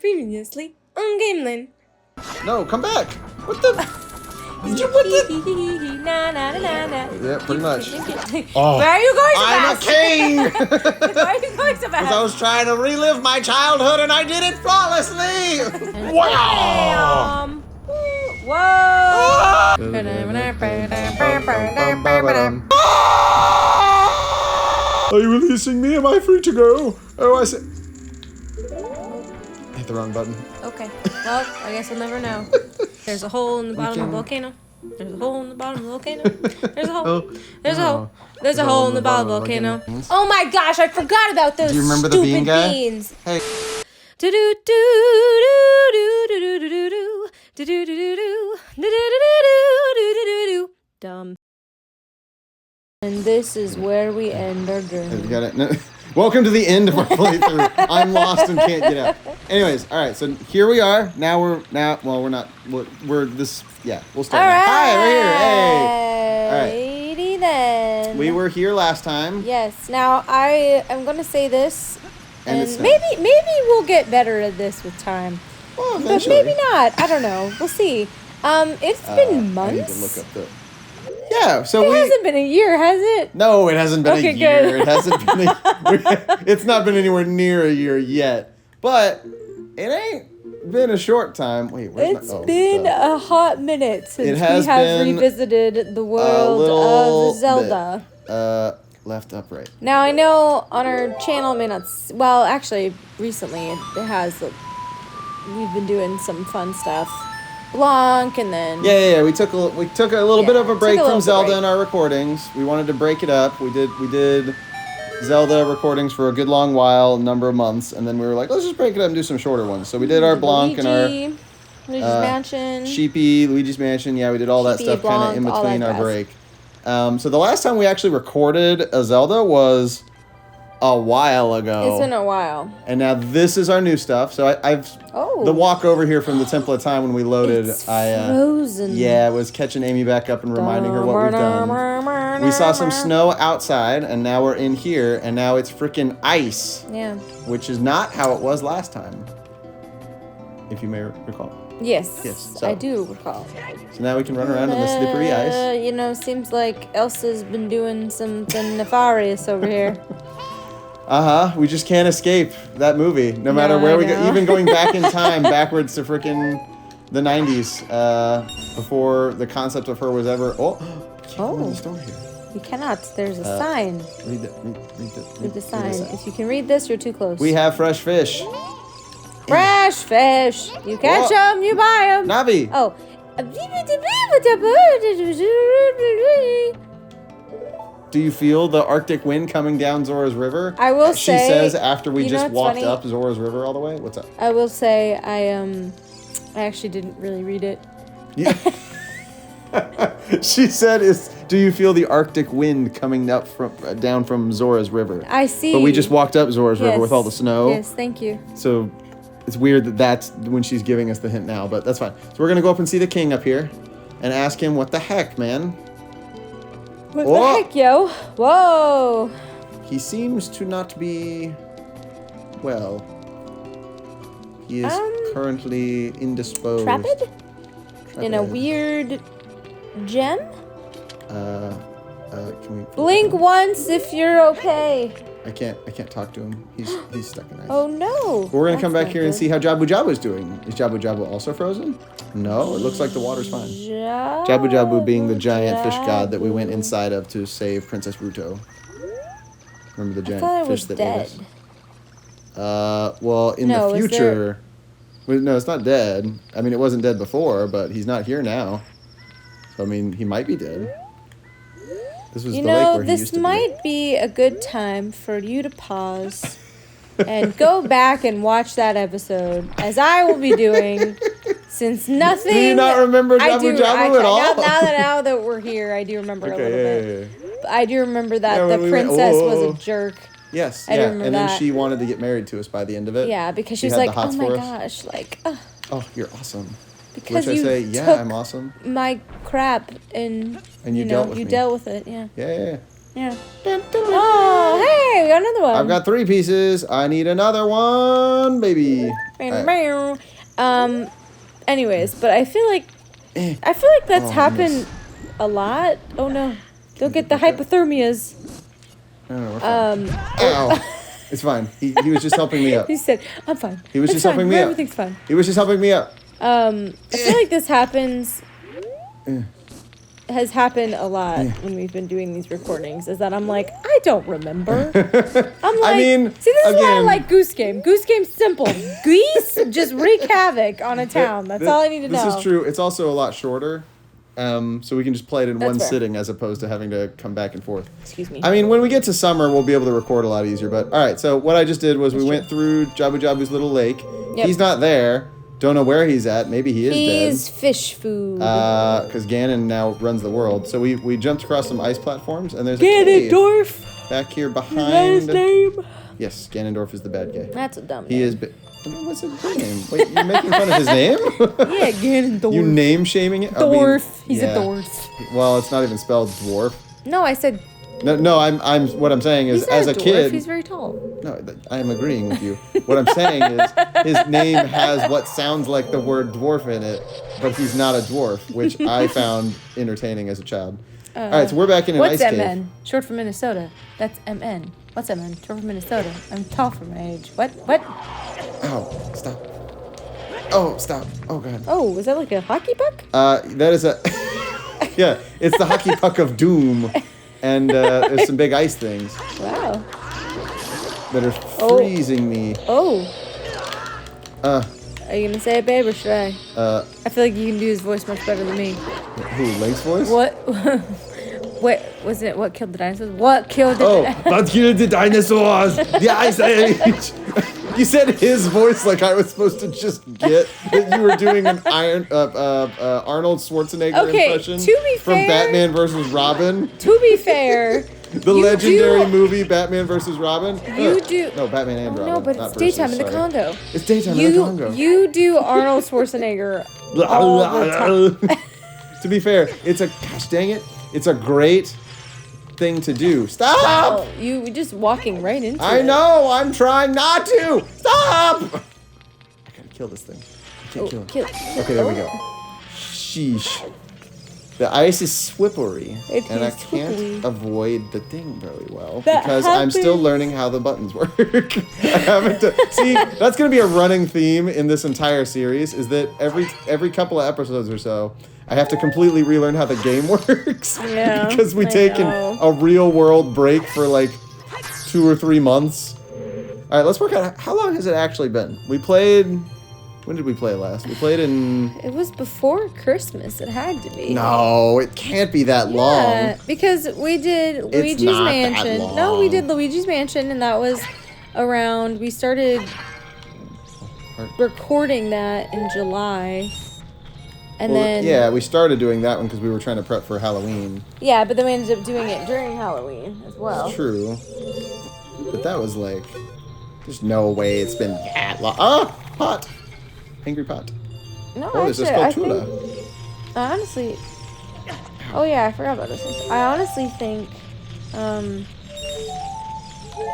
Previously on Gamelin. No, come back. What the? What the? Na na na na na. Yeah, pretty much. Oh, where are you going so I'm fast? a king! Why are you going so fast? Because I was trying to relive my childhood and I did it flawlessly! Wow! Whoa! Are you releasing me? Am I free to go? Oh, I see. Hit the wrong button. Okay. Well, I guess we'll never know. There's a hole in the bottom of the volcano. There's a hole in the bottom of the volcano. There's a hole. There's a hole. There's a hole in the bottom of the volcano. Oh my gosh, I forgot about those. Do you remember the bean guy? Beans. Hey. Do do do do do do do do do do do do do do do. Dumb. And this is where we end our journey. You got it. No. Welcome to the end of our playthrough. I'm lost and can't get out. Anyways, all right. So here we are. Now we're not. We're this. Yeah, we'll start. All now. right. Hi, we're here. Hey. All right. Alrighty then. We were here last time. Yes. Now I am gonna say this, and it's maybe we'll get better at this with time. Well, But eventually. maybe not. I don't know. We'll see. It's been months. I need to look up the. Yeah, so It hasn't been a year, has it? No, it hasn't been Okay, a year. good. It hasn't been. It's not been anywhere near a year yet. But it ain't been a short time. Wait, where's It's been a hot minute since we has have been revisited the a world little of Zelda. bit. Left, up, right. Now I know on our channel it may not. Well, actually, recently it has. We've been doing some fun stuff. Blanc and then Yeah. We took a little bit of a break from Zelda in our recordings. We wanted to break it up. We did Zelda recordings for a good long while, a number of months, and then we were like, let's just break it up and do some shorter ones. So we did our Blanc and our Luigi's Mansion, Sheepy, Luigi's Mansion. Yeah, we did all that Sheepy, stuff kind of in Blanc, all between that our jazz. break. So the last time we actually recorded a Zelda was a while ago. It's been a while. And now this is our new stuff. So I've the walk over here from the Temple of Time when we loaded. It's I frozen. Yeah, was catching Amy back up and reminding her what we've done. We saw some snow outside, and now we're in here, and now it's freaking ice. Yeah. Which is not how it was last time, if you may recall. Yes. Yes, so- I do recall. So now we can run around in the slippery ice. Seems like Elsa's been doing something nefarious over here. We just can't escape that movie, no matter where we go. Even going back in time, backwards to freaking the 90s, before the concept of her was ever. Oh, read the story here. You cannot. There's a sign. Read Read the sign. If you can read this, you're too close. We have fresh fish. Fresh fish. You catch them, you buy them. Navi. Oh. Do you feel the Arctic wind coming down Zora's River? I will She say. says after we just walked funny? up Zora's River all the way. What's up? I will say I actually didn't really read it. Yeah. She said, do you feel the Arctic wind coming up down from Zora's River? I see. But we just walked up Zora's River with all the snow. Yes, thank you. So it's weird that that's when she's giving us the hint now, but that's fine. So we're going to go up and see the king up here and ask him, what the heck, man? What the heck, yo? Whoa. He seems to not be well. He is currently indisposed. Trapid? In a weird gem? Can we Blink once if you're okay. I can't talk to him. He's stuck in ice. Oh no. But we're gonna come back here and see how Jabu Jabu's doing. Is Jabu Jabu also frozen? No, it looks like the water's fine. Jabu Jabu being the giant fish god that we went inside of to save Princess Ruto. Remember the giant fish that ate us? Well, in the future. No, it's not dead. I mean, it wasn't dead before, but he's not here now. So, I mean, he might be dead. This was the lake where he used to be. This might be a good time for you to pause and go back and watch that episode, as I will be doing, since nothing... Do you not remember Jabu Jabu at all? Now that we're here, I do remember a little bit. Yeah. I do remember that the princess was a jerk. Yes, I remember and that. then she wanted to get married to us by the end of it. Yeah, because she was had like, the hots oh my for us. gosh, like... Oh, you're awesome. Because Which I you say, yeah, I'm awesome. my crap and you dealt with me. dealt with it, yeah. Yeah. Yeah. Oh, hey, we got another one. I've got 3 pieces. I need another one, baby. Anyways, but I feel like that's happened a lot. Oh no. Don't get the hypothermias. Oh, we're fine. Ow. It's fine. He was just helping me up. He said, I'm fine. He was just helping me up. Everything's fine. He was just helping me up. I feel like this has happened a lot when we've been doing these recordings, is that I'm like, I don't remember. I'm like, see, this is why I like Goose Game. Goose Game's simple. Geese just wreak havoc on a town. That's all I need to know. This is true. It's also a lot shorter. So we can just play it in one sitting as opposed to having to come back and forth. Excuse me. I mean, when we get to summer, we'll be able to record a lot easier. But all right, so what I just did was we went through Jabu Jabu's little lake. Yep. He's not there. Don't know where he's at. Maybe he is dead. He's fish food. Because Ganon now runs the world. So we jumped across some ice platforms, and there's a cave Ganondorf. back here behind. Is that his name? Yes, Ganondorf is the bad guy. That's a dumb name. He is. What's his name? Wait, you're making fun of his name? Yeah, Ganondorf. You name shaming it? Dwarf. He's a dwarf. Well, it's not even spelled dwarf. No, I said. No. I'm. What I'm saying is, he's not as a dwarf. kid, He's very tall. No, I am agreeing with you. What I'm saying is, his name has what sounds like the word dwarf in it, but he's not a dwarf, which I found entertaining as a child. All right, so we're back in an ice cave. What's MN? Short for Minnesota. That's MN. What's MN? Short for Minnesota. I'm tall for my age. What? Ow! Stop. Oh, stop. Oh, God. Oh, is that like a hockey puck? That is a... yeah, it's the hockey puck of doom. And there's some big ice things. Wow. That are freezing me. Oh. Are you going to say it, babe, or should I? I feel like you can do his voice much better than me. Who, Link's voice? What? What was it? What killed the dinosaurs? What killed the dinosaurs? What killed the dinosaurs? The Ice Age! You said his voice like I was supposed to just get that you were doing an Arnold Schwarzenegger impression to be from fair, Batman vs. Robin. To be fair, the legendary movie Batman vs. Robin. You do no Batman and Robin. No, but it's daytime in the Congo. It's daytime in the Congo. You do Arnold Schwarzenegger all the time. To be fair, gosh dang it, it's a great thing to do. Stop! Wow, you just walking right into it. I know, I'm trying not to! Stop! I gotta kill this thing. I can't kill him. Okay, there we go. Sheesh. The ice is slippery, and I can't avoid the thing very well because I'm still learning how the buttons work. I haven't see, that's gonna be a running theme in this entire series, is that every couple of episodes or so, I have to completely relearn how the game works. Yeah, because we take a real world break for like 2 or 3 months. All right, let's work out how long has it actually been. We played. When did we play last? We played in... It was before Christmas. It had to be. No, it can't be that long. Yeah, because we did Luigi's Mansion. No, we did Luigi's Mansion, and that was around... We started recording that in July. And then... Yeah, we started doing that one because we were trying to prep for Halloween. Yeah, but then we ended up doing it during Halloween as well. It's true. But that was like... There's no way it's been that long. Ah! Pot! Angry pot. No, there's a Skulltula. I honestly... Oh yeah, I forgot about this. I honestly think...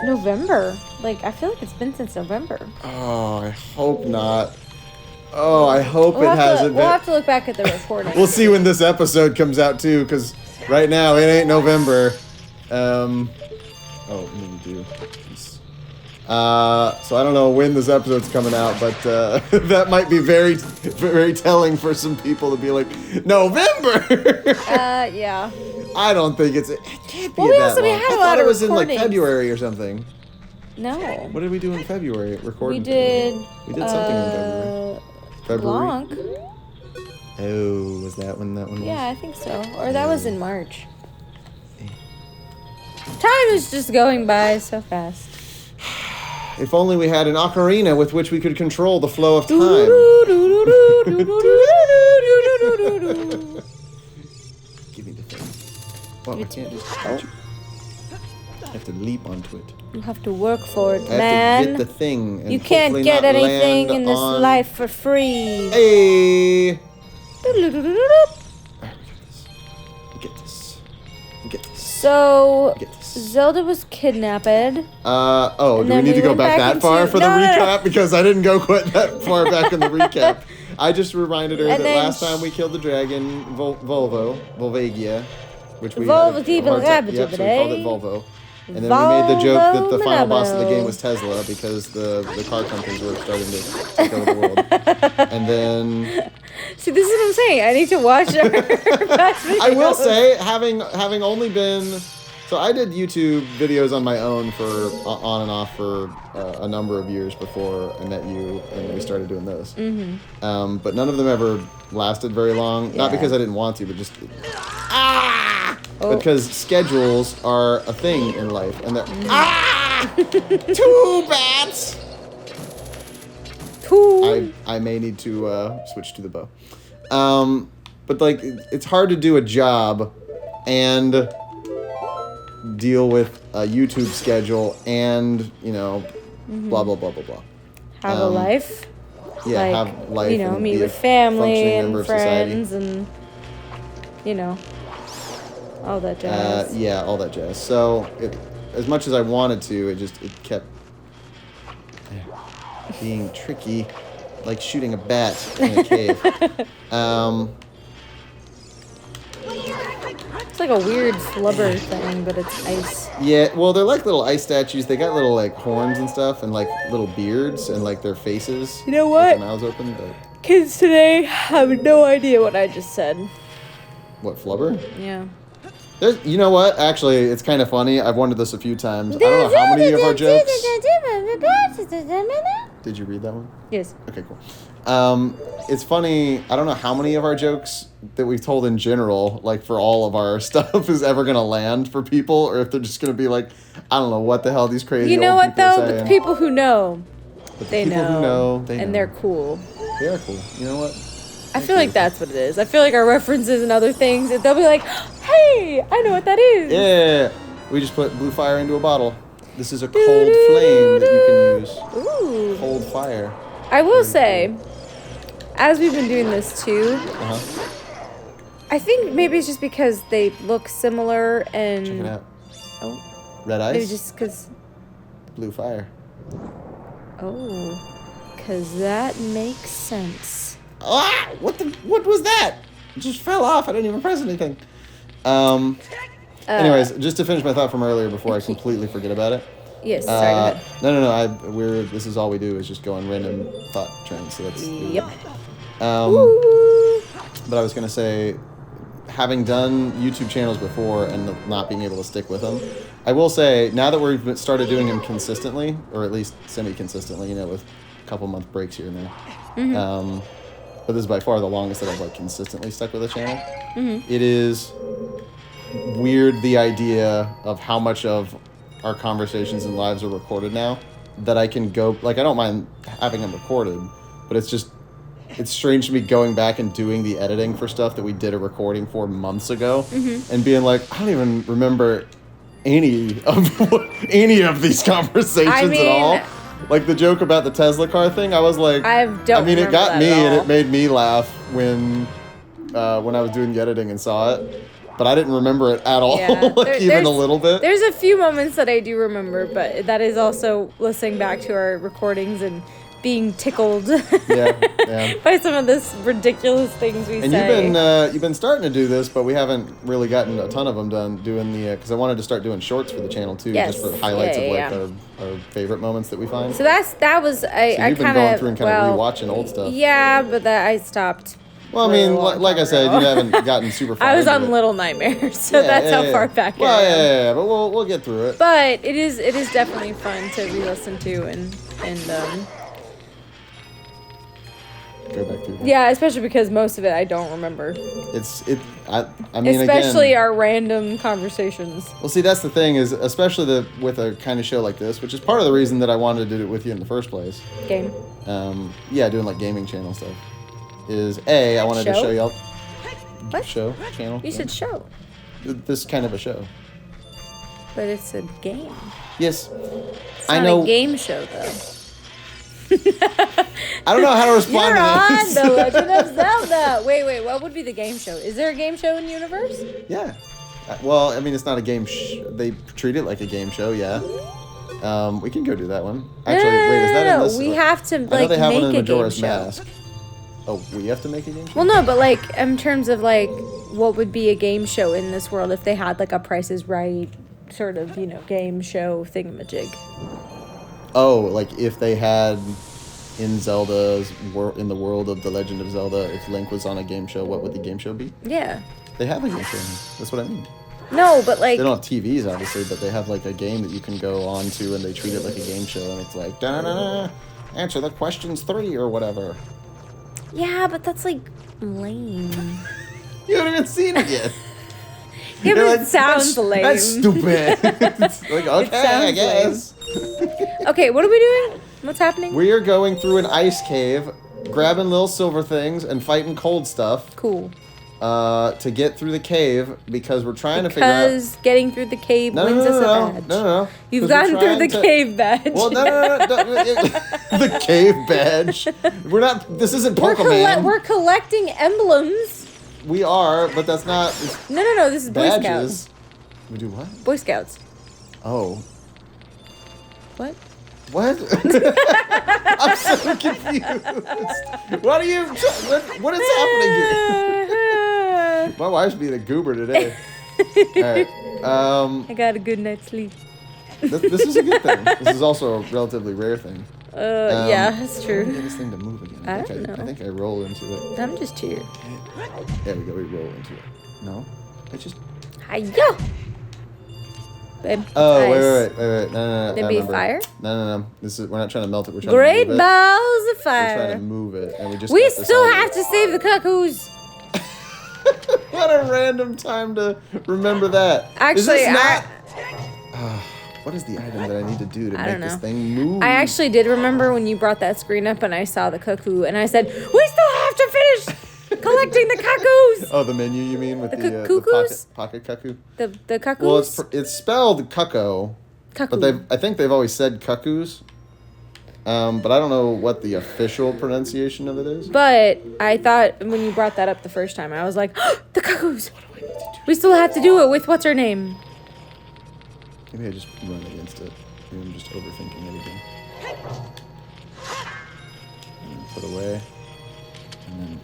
November. Like, I feel like it's been since November. Oh, I hope not. Oh, I hope it hasn't been. We'll have to look back at the recording. We'll see when this episode comes out, too, because right now it ain't November. Oh, me too. So I don't know when this episode's coming out, but that might be very, very telling for some people to be like, November! Yeah. I don't think it can't be that long. I thought it was in like February or something. No. What did we do in February? Recording. We did something in February. Blanc. Oh, was that when that one was? Yeah, I think so. Or that was in March. Time is just going by so fast. If only we had an ocarina with which we could control the flow of time. Give me the thing. Well, I can't just touch it. I have to leap onto it. You have to work for it, I have to get the thing. And you can't get anything in this life for free. Hey! Alright, we get this. We get this. So Get this. Zelda was kidnapped. Do we then need to we go went back back that far into- for the No, no, no. recap? Because I didn't go quite that far back in the recap. I just reminded her And that then last time we killed the dragon, Volvagia, which we Volvo had a people hard time- rabbit Yep, so we today. called it Volvo. And then we made the joke that the final boss of the Volvo. game was Tesla because the car companies were starting to take over the world. And then See, this is what I'm saying. I need to watch our past I will videos. say, having only been, so I did YouTube videos on my own for on and off for a number of years before I met you and we started doing this. Mm-hmm. But none of them ever lasted very long. Not Yeah. because I didn't want to, but just Oh. because schedules are a thing in life, and they're 2 bats. Cool. I may need to switch to the bow. But like it's hard to do a job and deal with a YouTube schedule and, you know, blah blah blah blah blah. Have a life. Yeah, Like, have life. you know, and meet be a with family functioning member and of society. friends and, you know, all that jazz. Yeah, all that jazz. So, as much as I wanted to, it kept being tricky, like shooting a bat in a cave. It's like a weird flubber thing, but it's ice. Yeah, well, they're like little ice statues. They got little like horns and stuff, and like little beards, and like their faces. You know with what? their mouths open. But Kids today have no idea what I just said. what, flubber? Yeah. You know what? Actually, it's kind of funny. I've wondered this a few times. I don't know how many of our jokes. Did you read that one? Yes. Okay, cool. It's funny. I don't know how many of our jokes that we've told in general, like for all of our stuff, is ever gonna land for people, or if they're just gonna be like, I don't know what the hell these crazy. You know old what people are though? But saying. the people who know, But the they people know. who know, they and know. they're cool. They are cool. You know what? I feel like that's what it is. I feel like our references and other things, they'll be like, hey, I know what that is. Yeah. We just put blue fire into a bottle. This is a cold flame that you can use. Ooh. Cold fire. I will say, as we've been doing this too, Uh-huh. I think maybe it's just because they look similar and Check it out. Oh, Red maybe ice. just because. Blue fire. Oh, because that makes sense. Ah! What was that? It just fell off. I didn't even press anything. Anyways, just to finish my thought from earlier before I completely forget about it. Yes, sorry. Go ahead. No. This is all we do is just go on random thought trains. So that's. Yep. Um, but I was gonna say, having done YouTube channels before and not being able to stick with them, I will say now that we've started doing them consistently, or at least semi-consistently, you know, with a couple month breaks here and there. But this is by far the longest that I've like consistently stuck with a channel. It is weird the idea of how much of our conversations and lives are recorded now that I can go, like, I don't mind having them recorded, but it's strange to me going back and doing the editing for stuff that we did a recording for months ago and being like, I don't even remember any of these conversations at all. Like the joke about the Tesla car thing, I was like, it got me and it made me laugh when I was doing the editing and saw it. But I didn't remember it at all, Yeah, even a little bit. There's a few moments that I do remember, but that is also listening back to our recordings and being tickled Yeah. by some of this ridiculous things we And say. you've been starting to do this, but we haven't really gotten a ton of them done doing the, because I wanted to start doing shorts for the channel too, Yes. just for highlights Yeah, of our favorite moments that we find. So that was I So you've been kind going of through and kind of rewatching old stuff. Yeah, but that I stopped. Well, I mean, like I said, you haven't gotten super far I was into on it. Little Nightmares, so that's how far back I Well, am. yeah, but we'll get through it. But it is definitely fun to re-listen to and Go back through. yeah, especially because most of it I don't remember. I mean, Especially again, our random conversations. well, see, that's the thing is, especially with a kind of show like this, which is part of the reason that I wanted to do it with you in the first place. Game. Doing like gaming channel stuff. Is I wanted to Show? show y'all. What? Show channel. You said show, This kind of a show. but it's a game. Yes, It's I not know. a game show though. I don't know how to respond You're to on this. The Legend of Zelda. Wait, what would be the game show? Is there a game show in the universe? Yeah. Well, I mean, it's not a game. They treat it like a game show. Yeah. We can go do that one. Actually, wait. Is that in this? We have to I know like they have make one in a game Majora's show. Mask. Oh, we have to make a game show? Well, no, but like in terms of like what would be a game show in this world if they had like a Price is Right sort of game show thingamajig. Oh, like if they had in Zelda's in the world of The Legend of Zelda, if Link was on a game show, what would the game show be? Yeah. They have a game show. That's what I mean. No, but like They don't have TVs, obviously, but they have like a game that you can go on to, and they treat it like a game show, and it's like da-da-da-da, answer the questions 3 or whatever. yeah, but that's like lame. You haven't even seen it yet. Yeah, You're but like, it sounds lame. That's stupid. It's like, okay, I sounds guess. Okay, what are we doing? What's happening? We are going through an ice cave, grabbing little silver things, and fighting cold stuff. Cool. To get through the cave because we're trying to figure out. Because getting through the cave wins us a badge. No. You've 'Cause we're gotten through the trying to- cave badge. Well, no. The cave badge. We're not. This isn't We're Pokemon. we're collecting emblems. We are, but that's not it's No. This is Boy Scouts. badges. We do what? Boy Scouts. Oh. What? What? I'm so confused. What are you? What is happening here? My wife's being a goober today. All right. I got a good night's sleep. This is a good thing. This is also a relatively rare thing. Yeah, that's How do true. we get this thing to move again? I don't know. I think I roll into it. I'm just here. There we go. We roll into it. No, it just. Hiya! Babe, Oh ice. wait. No. There'd I be remember. fire? No. We're not trying to melt it. We're trying Great to move it. balls of We're trying to fire. move it, and we just. We got this still idea. have to save the cuckoos. What a random time to remember that. Is Actually, this not? What is the item that I need to do to I make don't this know. thing move? I actually did remember when you brought that screen up and I saw the cuckoo and I said, we still have to finish collecting the cuckoos. Oh, the menu you mean with The the cuckoos? pocket cuckoo? The cuckoos? Well, it's spelled cuckoo, cuckoo. but I think they've always said cuckoos. But I don't know what the official pronunciation of it is. But I thought when you brought that up the first time, I was like, the cuckoos. We still have to do it with what's her name? Maybe I just run against it. Maybe I'm just overthinking everything. And then put away. And then.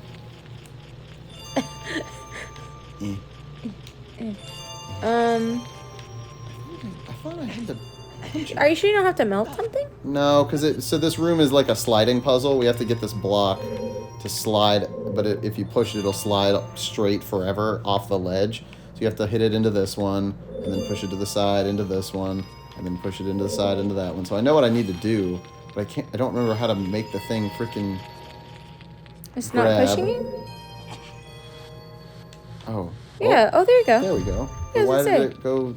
I thought I had to punch it. Are you sure you don't have to melt something? No, because so this room is like a sliding puzzle. We have to get this block to slide, but if you push it, it'll slide straight forever off the ledge. So you have to hit it into this one, and then push it to the side into this one, and then push it into the side into that one. So I know what I need to do, but I don't remember how to make the thing freaking. It's grab. not pushing you? Oh. Yeah. Oh, there you go. There we go. Yeah, I was Why gonna did it go?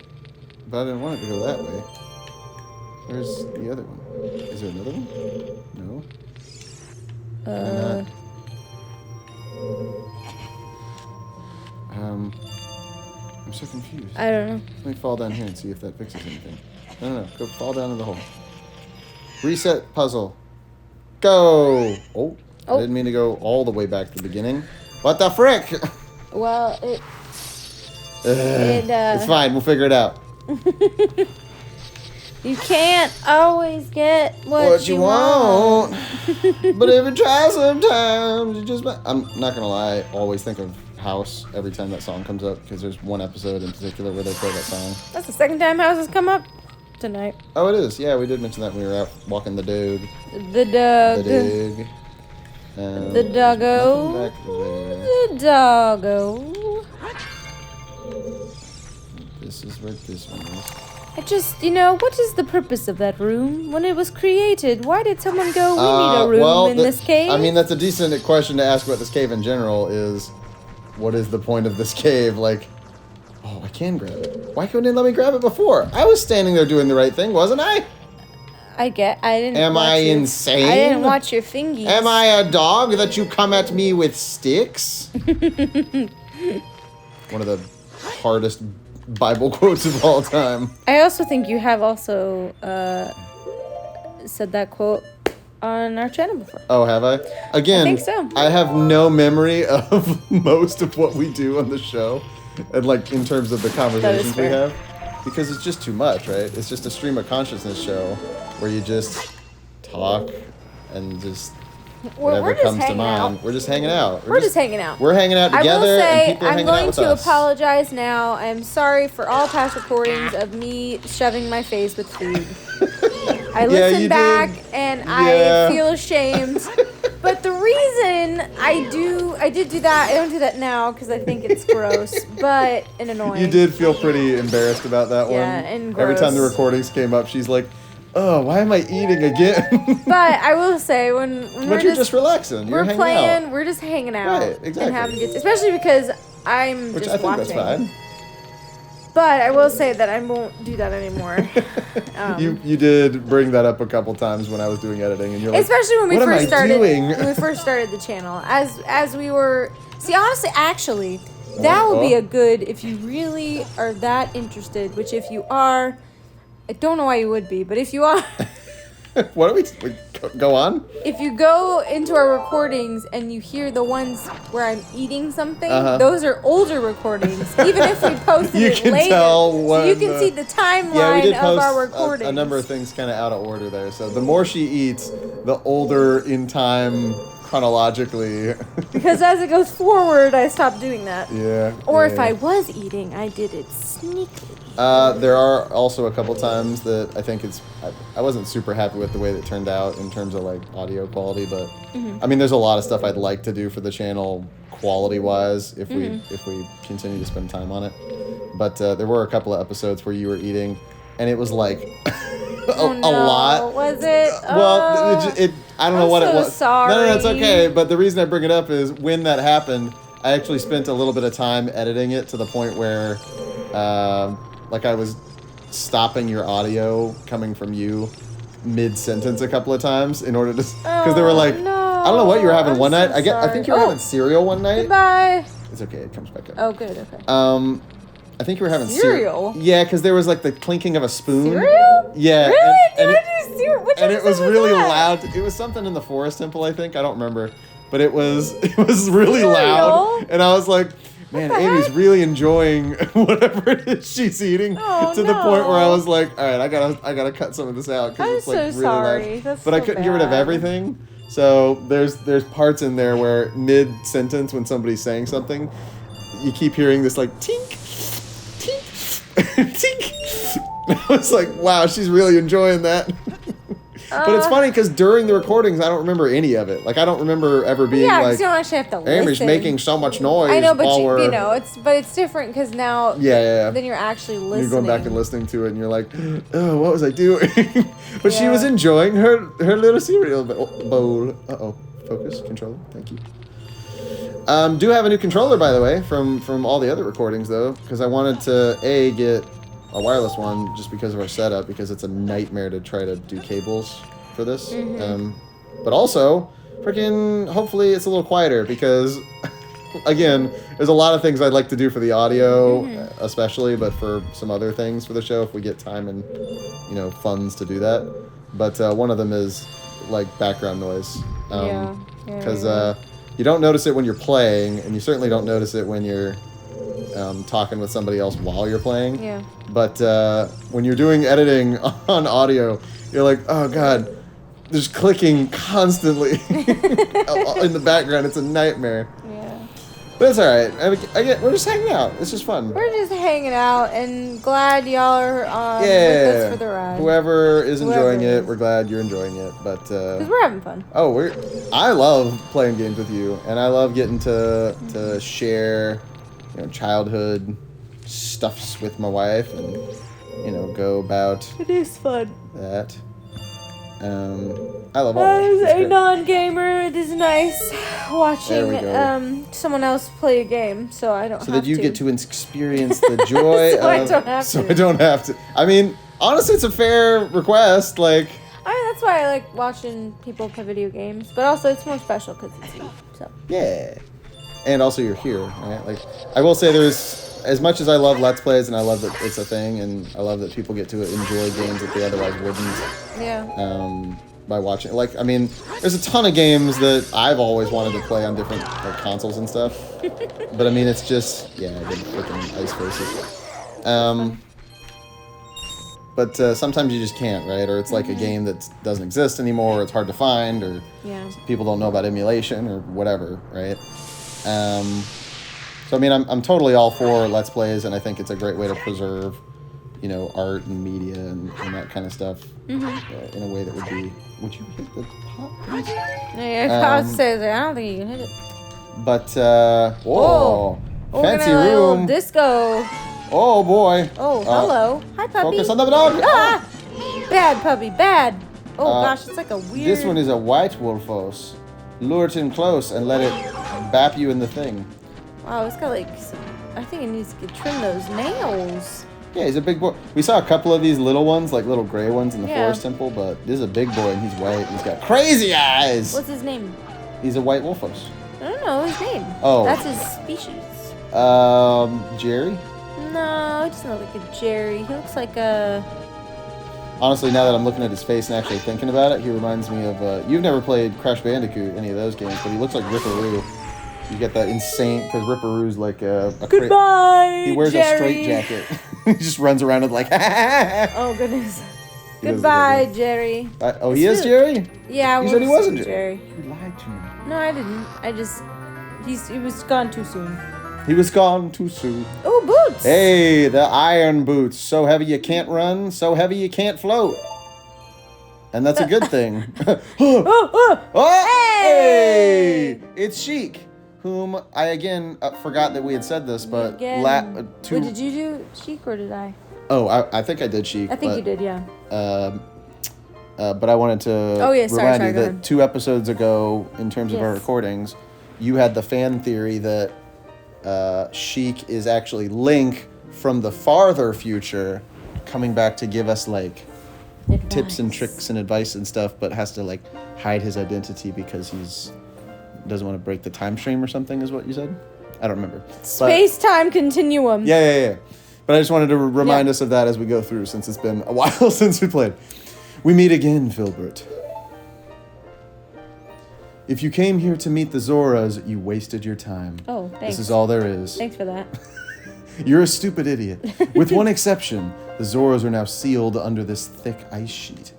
But I didn't want it to go that way. Where's the other one? Is there another one? No. Can I not? I'm so confused. I don't know. Let me fall down here and see if that fixes anything. No. Go fall down in the hole. Reset puzzle. Go! Oh. I didn't mean to go all the way back to the beginning. What the frick? Well, It's fine. We'll figure it out. you can't always get what you want. But if you try sometimes, you just... I'm not going to lie. I always think of House every time that song comes up, because there's one episode in particular where they play that song. That's the second time House has come up tonight. Oh, it is. Yeah, we did mention that when we were out walking the dog. The dog. The dog. The doggo. Nothing back there. The doggo. This is where this one is. I just, what is the purpose of that room? When it was created, why did someone go, we need a room in this cave? I mean, that's a decent question to ask about this cave in general is, what is the point of this cave? Like, oh, I can grab it. Why couldn't it let me grab it before? I was standing there doing the right thing, wasn't I? I didn't Am watch I your- insane? I didn't watch your fingies. Am I a dog that you come at me with sticks? One of the hardest Bible quotes of all time. I also think you have also said that quote on our channel before. Oh, have I? Again, I think so. I have no memory of most of what we do on the show. and like in terms of the conversations we fair. have, because it's just too much, right? It's just a stream of consciousness show where you just talk and just whatever we're just comes to hanging mind. out. We're just hanging out. We're just hanging out. We're hanging out together. I will say, and people are I'm hanging out going with to us. apologize now. I'm sorry for all past recordings of me shoving my face with food. I listen you back did. and Yeah. I feel ashamed. But the reason I did do that, I don't do that now because I think it's gross, but and annoying. You did feel pretty embarrassed about that one. Yeah, and Every time the gross. recordings came up, she's like, "Oh, why am I eating again?" But I will say when But we're you're just relaxing. You're we're hanging playing, out. we're just hanging out Right, exactly. and having good, especially because I'm Which just I think watching. that's fine. But I will say that I won't do that anymore. You did bring that up a couple times when I was doing editing, and you're like, Especially when we "What am first I started. doing?" When we first started the channel, as we were. See, honestly, actually, that would be a good if you really are that interested. Which, if you are, I don't know why you would be, but if you are, What are we? Go on. if you go into our recordings and you hear the ones where I'm eating something, those are older recordings. Even if we posted You it can later, tell so when you can the- see the timeline Yeah, we did of post our recordings. a number of things kind of out of order there. So the more she eats, the older in time chronologically. Because as it goes forward, I stopped doing that. Yeah. Or yeah. if I was eating, I did it sneakily. There are also a couple times that I think I wasn't super happy with the way that it turned out in terms of like audio quality, but I mean, there's a lot of stuff I'd like to do for the channel quality wise if we continue to spend time on it. But there were a couple of episodes where you were eating, and it was like a lot. Was it? Well, I don't know I'm what it so was. sorry. No, it's okay. But the reason I bring it up is when that happened, I actually spent a little bit of time editing it to the point where, like, I was stopping your audio coming from you mid-sentence a couple of times in order to, because they were like, no. I don't know what you were having I'm one night. so I think you were sorry. having cereal one night. Goodbye. It's okay. It comes back up. Oh, good. Okay. I think you were having Cereal? Yeah, because there was like the clinking of a spoon. Cereal? Yeah. Really? and Did it- I do cereal? Which and it was episode really that? loud. It was something in the forest temple, I think. I don't remember, but it was really loud, and I was like, man, the Amy's heck? really enjoying whatever it is she's eating. Oh, to the point where I no. was like, all right, I gotta cut some of this out because I'm it's like so really sorry. loud. That's But I so couldn't get rid of bad. everything. So there's parts in there where mid sentence when somebody's saying something, you keep hearing this like tink, tink, tink. I was like, wow, she's really enjoying that. But it's funny because during the recordings, I don't remember any of it. Like, I don't remember ever being Yeah, because like, you don't actually have to listen. Amy's making so much noise. I know, but while we're... it's different because now. Yeah. Then you're actually listening. You're going back and listening to it, and you're like, oh, what was I doing? But she Yeah. was enjoying her little cereal bowl. Uh-oh. Focus. Controller. Thank you. Do have a new controller, by the way, from all the other recordings, though, because I wanted to, get a wireless one just because of our setup, because it's a nightmare to try to do cables for this. But also, freaking, hopefully it's a little quieter, because, again, there's a lot of things I'd like to do for the audio, especially, but for some other things for the show, if we get time and, funds to do that. But one of them is, like, background noise. Because you don't notice it when you're playing, and you certainly don't notice it when you're talking with somebody else while you're playing. Yeah. But when you're doing editing on audio, you're like, oh god, there's clicking constantly in the background. It's a nightmare. Yeah. But it's all right. We're just hanging out. It's just fun. We're just hanging out and glad y'all are with us for the ride. Whoever is enjoying Whoever it, is. we're glad you're enjoying it. But Because we're having fun. I love playing games with you, and I love getting to share, childhood stuffs with my wife, and go about It is fun. that. I love all that. As It's a great. non-gamer, it is nice watching There we go. someone else play a game, so I don't So have that you to. get to experience the joy So I of. don't have so to. I don't have to. I mean, honestly, it's a fair request. Like, I mean, that's why I like watching people play video games, but also it's more special because it's you. So yeah. And also, you're here, right? Like, I will say there's, as much as I love Let's Plays and I love that it's a thing, and I love that people get to enjoy games that they otherwise wouldn't. yeah, by watching. Like, I mean, there's a ton of games that I've always wanted to play on different like, consoles and stuff. But I mean, it's just the freaking ice faces. But sometimes you just can't, right? Or it's like a game that doesn't exist anymore, or it's hard to find, or people don't know about emulation, or whatever, right? So I mean, I'm totally all for Let's Plays, and I think it's a great way to preserve, art and media and that kind of stuff in a way that would be. Would you hit the pot, please? Yeah, says I don't think you can hit it. But whoa, fancy room, disco. Oh boy. Oh, hello. Hi, puppy. Focus on the dog. Ah! Bad puppy, bad. Oh gosh, it's like a weird. This one is a white wolfos. Lure it in close and let it bap you in the thing. Wow, it's got like. I think it needs to trim those nails. Yeah, he's a big boy. We saw a couple of these little ones, like little gray ones in the forest temple, but this is a big boy and he's white and he's got crazy eyes. What's his name? He's a white wolfos. I don't know his name. Oh. That's his species. Jerry? No, he doesn't look like a Jerry. He looks like a... Honestly, now that I'm looking at his face and actually thinking about it, he reminds me of... you've never played Crash Bandicoot, any of those games, but he looks like Ripperoo. You get that insane... Because Ripperoo's like a Goodbye, he wears Jerry. a straight jacket. He just runs around and like... Oh, goodness. Goodbye, Jerry. He is Jerry? Yeah, you said he wasn't Jerry. You lied to me. No, I didn't. He was gone too soon. He was gone too soon. Oh, boots! Hey, the iron boots. So heavy you can't run, so heavy you can't float. And that's a good thing. Hey! It's Sheik, whom I again forgot that we had said this, but... Wait, did you do Sheik or did I? Oh, I think I did Sheik. I think you did, yeah. But I wanted to remind you that 2 episodes ago, in terms of our recordings, you had the fan theory that Sheik is actually Link from the farther future coming back to give us like tips and tricks and advice and stuff, but has to like hide his identity because he's doesn't want to break the time stream or something is what you said? I don't remember. Space-time continuum. Yeah. But I just wanted to remind us of that as we go through since it's been a while since we played. We meet again, Filbert. If you came here to meet the Zoras, you wasted your time. Oh, thanks. This is all there is. Thanks for that. You're a stupid idiot. With one exception, the Zoras are now sealed under this thick ice sheet.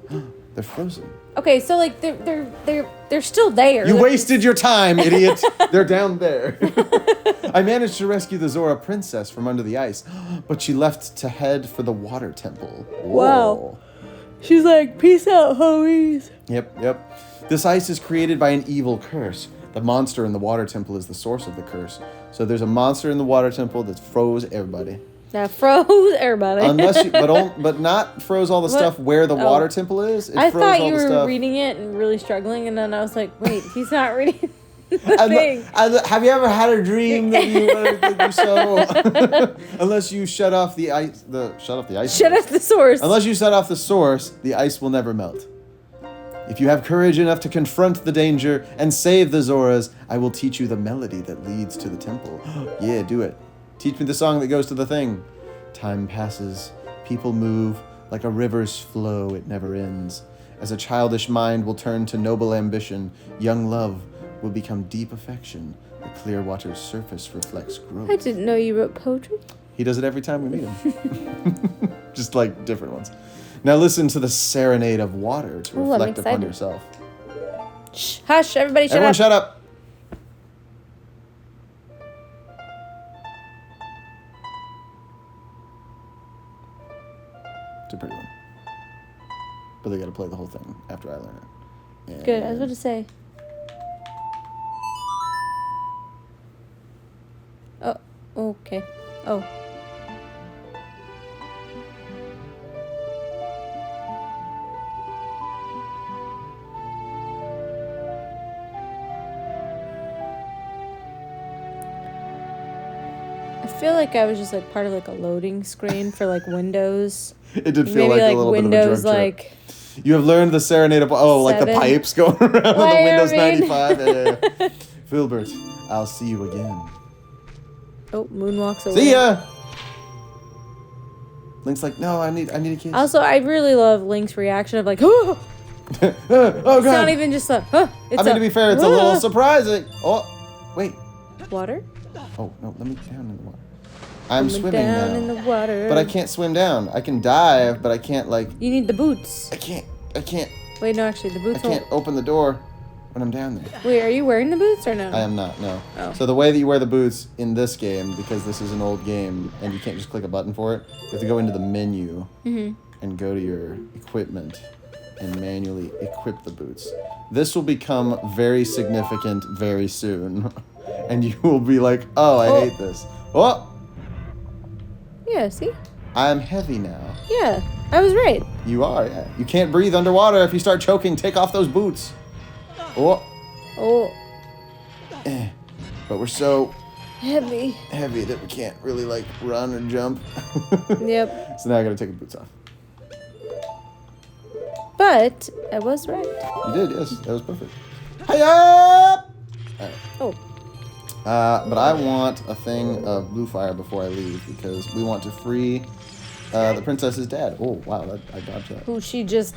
They're frozen. Okay, so like they're still there. You wasted your time, idiot. They're down there. I managed to rescue the Zora princess from under the ice, but she left to head for the water temple. Whoa. Wow. She's like, peace out, homies. Yep. This ice is created by an evil curse. The monster in the water temple is the source of the curse. So there's a monster in the water temple that froze everybody. That froze everybody. Unless you, but not froze all the stuff where the water temple is. I thought you were reading it and really struggling, and then I was like, wait, he's not reading the thing. Have you ever had a dream that you so? Unless you shut off the ice. Shut off the source. Unless you shut off the source, the ice will never melt. If you have courage enough to confront the danger and save the Zoras, I will teach you the melody that leads to the temple. Yeah, do it. Teach me the song that goes to the thing. Time passes. People move. Like a river's flow, it never ends. As a childish mind will turn to noble ambition, young love will become deep affection. The clear water's surface reflects growth. I didn't know you wrote poetry. He does it every time we meet him. Just like different ones. Now listen to the serenade of water to reflect upon yourself. Shh, hush, everybody shut up. Everyone shut up. It's a pretty one. But they gotta play the whole thing after I learn it. And good, I was about to say. Oh, okay. Oh. I feel like I was just like part of like a loading screen for like Windows. It did feel like a little Windows, bit of a drug trip. You have learned the serenade of like the pipes going around with the Windows 95. Yeah. Filbert, I'll see you again. Oh, moonwalks away. See ya. Link's like, no, I need a kiss. Also, I really love Link's reaction of like, oh, Oh, It's God. not even just a, huh. It's I mean, to be fair, it's a little "Huh." surprising. Oh, wait. Water? Oh, no, let me down in the water. I'm Coming swimming down now. in the water. But I can't swim down. I can dive, but I can't, like... You need the boots. I can't... Wait, no, actually, the I boots can't open the door when I'm down there. Wait, are you wearing the boots or no? I am not, no. Oh. So the way that you wear the boots in this game, because this is an old game, and you can't just click a button for it, you have to go into the menu and go to your equipment and manually equip the boots. This will become very significant very soon. And you will be like, oh, I hate this. Oh! Yeah, see? I'm heavy now. Yeah, I was right. You are, yeah. You can't breathe underwater. If you start choking, take off those boots. Oh. Oh, But we're so heavy. heavy that we can't really, like, run or jump. Yep. So now I gotta take the boots off. But I was right. You did, yes. That was perfect. Hiya! Alright. Oh. But I want a thing of blue fire before I leave because we want to free the princess's dad. Oh, wow, I dodged that. Who she just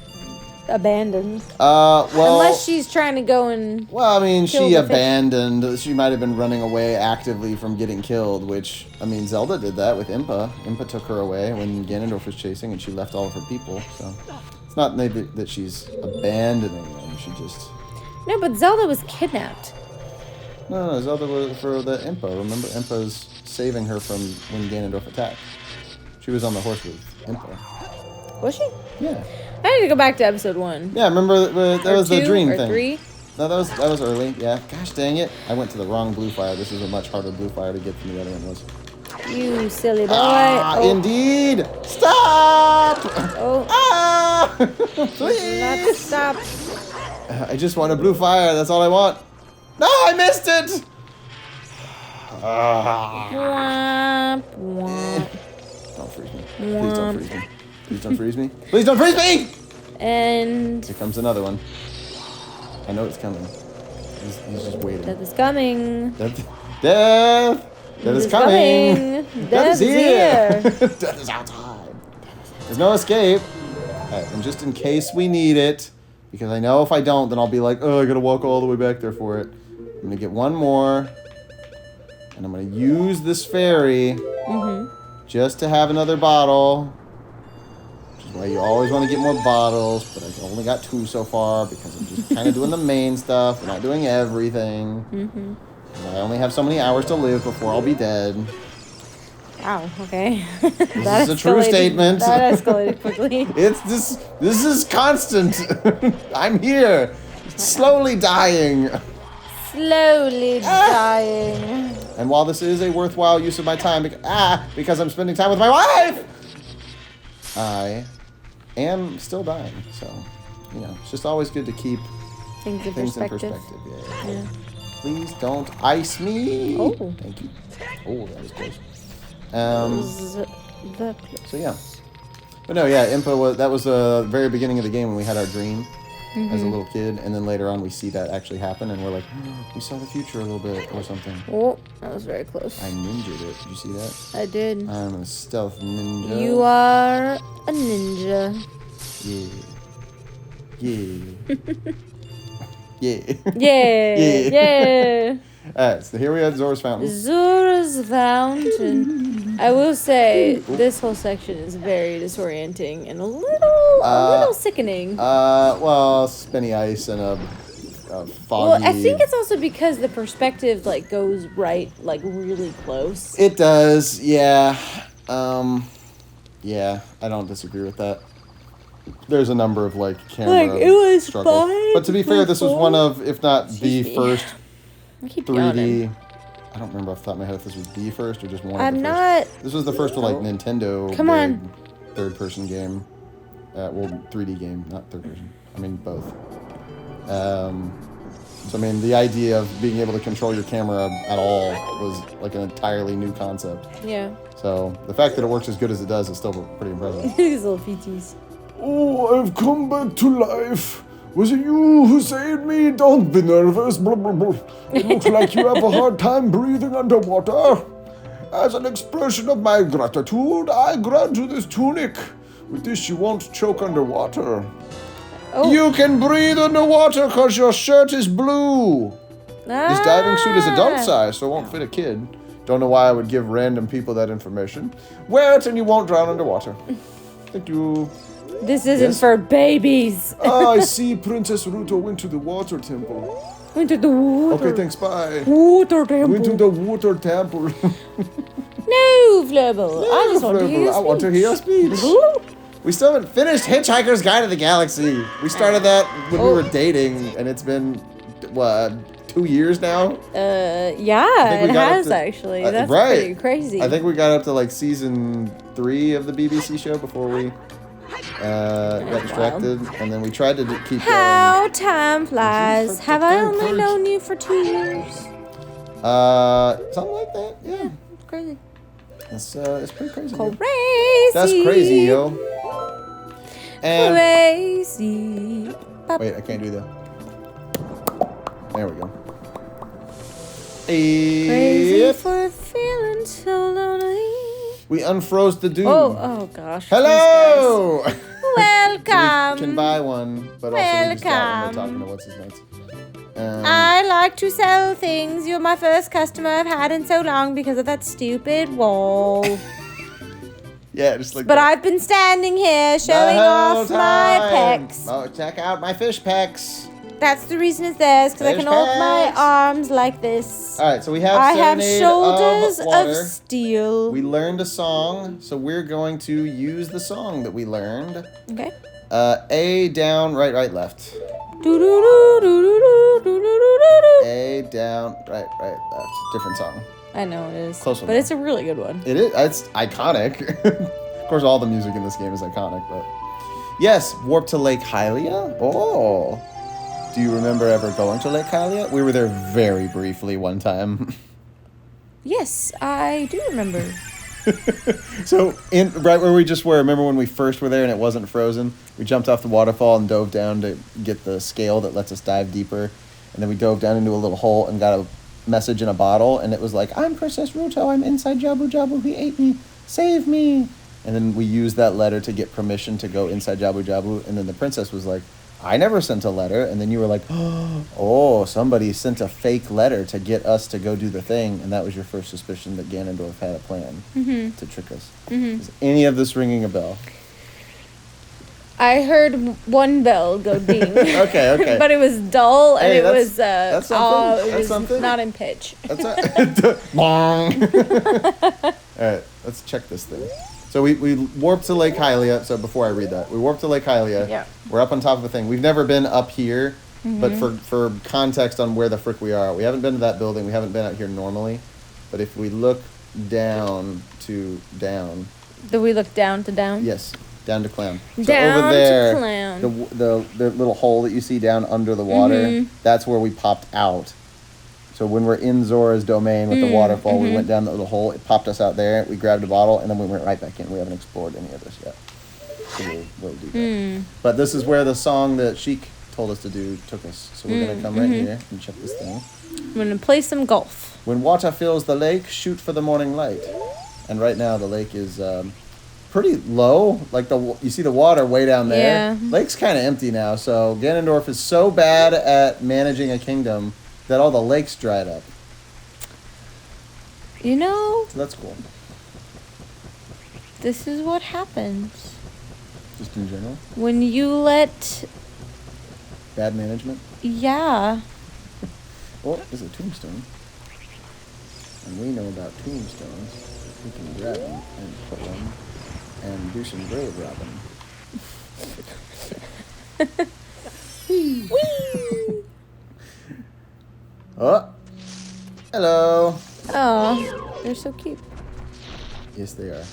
abandoned. Well... Unless she's trying to go and... Well, I mean, kill she the fish. abandoned. She might have been running away actively from getting killed, which, I mean, Zelda did that with Impa. Impa took her away when Ganondorf was chasing, and she left all of her people, so... It's not maybe that she's abandoning them, she just... No, but Zelda was kidnapped. No, Zelda was for the Impa. Remember, Impa's saving her from when Ganondorf attacked. She was on the horse with Impa. Was she? Yeah. I need to go back to episode 1. Yeah, remember that was the 2 dream or thing. 3? No, that was early. Yeah. Gosh dang it! I went to the wrong blue fire. This is a much harder blue fire to get than the other one was. You silly boy. Ah, indeed! Stop! Oh. Ah! Not Please! stop. I just want a blue fire. That's all I want. No, I missed it. Ah. Womp, womp. Don't freeze me. Please don't freeze me. Please don't freeze me. Please don't freeze me! And Here comes another one. I know it's coming. He's just waiting. death is coming. Death! Death is coming! Death is here. Death is outside. There's no escape. Alright, and just in case we need it, because I know if I don't, then I'll be like, oh, I gotta walk all the way back there for it. I'm gonna get one more. And I'm gonna use this fairy just to have another bottle. Which is why you always want to get more bottles, but I've only got 2 so far because I'm just kind of doing the main stuff. We're not doing everything. And I only have so many hours to live before I'll be dead. Wow, okay. This is a true statement. That escalated quickly. This is constant. I'm here. Slowly dying. Slowly dying. And while this is a worthwhile use of my time, because I'm spending time with my wife, I am still dying. So, you know, it's just always good to keep Things in things perspective. in perspective. Yeah. Please don't ice me. Oh. Thank you. Oh, that was close. So yeah. But no, yeah, Impa that was the very beginning of the game when we had our dream as a little kid, and then later on we see that actually happen, and we're like, we saw the future a little bit or something. Oh, that was very close. I ninja'd it. Did you see that? I did. I'm a stealth ninja. You are a ninja. Yeah. Yeah. Yeah. Yeah. Alright, so here we have Zora's Fountain. Zora's Fountain. I will say this whole section is very disorienting and a little sickening. Well, spinny ice and a foggy... Well, I think it's also because the perspective like goes right, like really close. It does, yeah. Yeah, I don't disagree with that. There's a number of like camera Like, it was struggles. fine But to be fair, this was before. one of, if not Excuse the me. first I keep 3D. yawning. I don't remember off the top of my head if this was the first or just one. I'm of the not. First. This was the first like Nintendo. Come big on. Third-person game. Well, 3D game, not third person. I mean both. So I mean, the idea of being able to control your camera at all was like an entirely new concept. Yeah. So the fact that it works as good as it does is still pretty impressive. These little feeties. Oh, I've come back to life. Was it you who saved me? Don't be nervous. Blah, blah, blah. It looks like you have a hard time breathing underwater. As an expression of my gratitude, I grant you this tunic. With this, you won't choke underwater. Oh. You can breathe underwater because your shirt is blue. This diving suit is adult size, so it won't fit a kid. Don't know why I would give random people that information. Wear it and you won't drown underwater. Thank you. This isn't for babies. I see Princess Ruto went to the water temple. Went to the water. Okay, thanks, bye. Water temple. Went to the water temple. No, Flubble. I just want to hear your I want to hear your speech. We still haven't finished Hitchhiker's Guide to the Galaxy. We started that when we were dating, and it's been, what, 2 years now? Yeah, it has actually. That's pretty crazy. I think we got up to like season 3 of the BBC show before we got distracted, and then we tried to keep going. How time flies. Have I only known you for 2 years? Something like that. Yeah, It's crazy. It's pretty crazy. Dude. Crazy. That's crazy, yo. And Crazy. wait, I can't do that. There we go. Hey, Crazy for feeling so lonely. we unfroze the dude. Oh gosh. Hello. Welcome. We can buy one, but also we just got one by talking Welcome. to what's his name. I like to sell things. You're my first customer I've had in so long because of that stupid wall. Yeah, just like. But I've been standing here showing off my pecs. Oh, check out my fish pecs. That's the reason it's there, because I Fish can hold my pecs. arms like this. All right, so we have. I have Serenade shoulders of, of water. steel. We learned a song, so we're going to use the song that we learned. Okay. A down, right, right, left. Do-do-do-do-do-do-do-do-do-do. A down, right, right, left. Different song. I know it is. Close one, but though. it's a really good one. It is. It's iconic. Of course, all the music in this game is iconic, but yes, warp to Lake Hylia. Oh, do you remember ever going to Lake Hylia? We were there very briefly one time. Yes, I do remember. So, right where we just were, remember when we first were there and it wasn't frozen? We jumped off the waterfall and dove down to get the scale that lets us dive deeper. And then we dove down into a little hole and got a message in a bottle. And it was like, I'm Princess Ruto. I'm inside Jabu Jabu. He ate me. Save me. And then we used that letter to get permission to go inside Jabu Jabu. And then the princess was like, I never sent a letter. And then you were like, oh, somebody sent a fake letter to get us to go do the thing. And that was your first suspicion that Ganondorf had a plan to trick us. Is any of this ringing a bell? I heard one bell go ding. Okay. But it was dull and Hey, it that's- was that's something. it That's was something. not in pitch. That's Bong. All right, let's check this thing. So we warped to Lake Hylia. So before I read that, we warped to Lake Hylia. Yeah. We're up on top of the thing. We've never been up here, but for context on where the frick we are, we haven't been to that building. We haven't been out here normally. But if we look down to down. Do we look down to down? Yes, down to Clown. So Down over to there, Clown. the little hole that you see down under the water, that's where we popped out. So when we're in Zora's domain with the waterfall, we went down the little hole. It popped us out there. We grabbed a bottle, and then we went right back in. We haven't explored any of this yet. So we'll do that. But this is where the song that Sheik told us to do took us. So we're going to come right here and check this thing. I'm going to play some golf. When water fills the lake, shoot for the morning light. And right now the lake is pretty low. Like you see the water way down there. Yeah. Lake's kind of empty now. So Ganondorf is so bad at managing a kingdom that all the lakes dried up. You know, So that's cool. this is what happens Just in general. when you let, Bad management. yeah. Well, there's a tombstone. And we know about tombstones. We can grab them and put one and do some grave robbing. Whee! Oh! Hello! Oh, they're so cute. Yes, they are.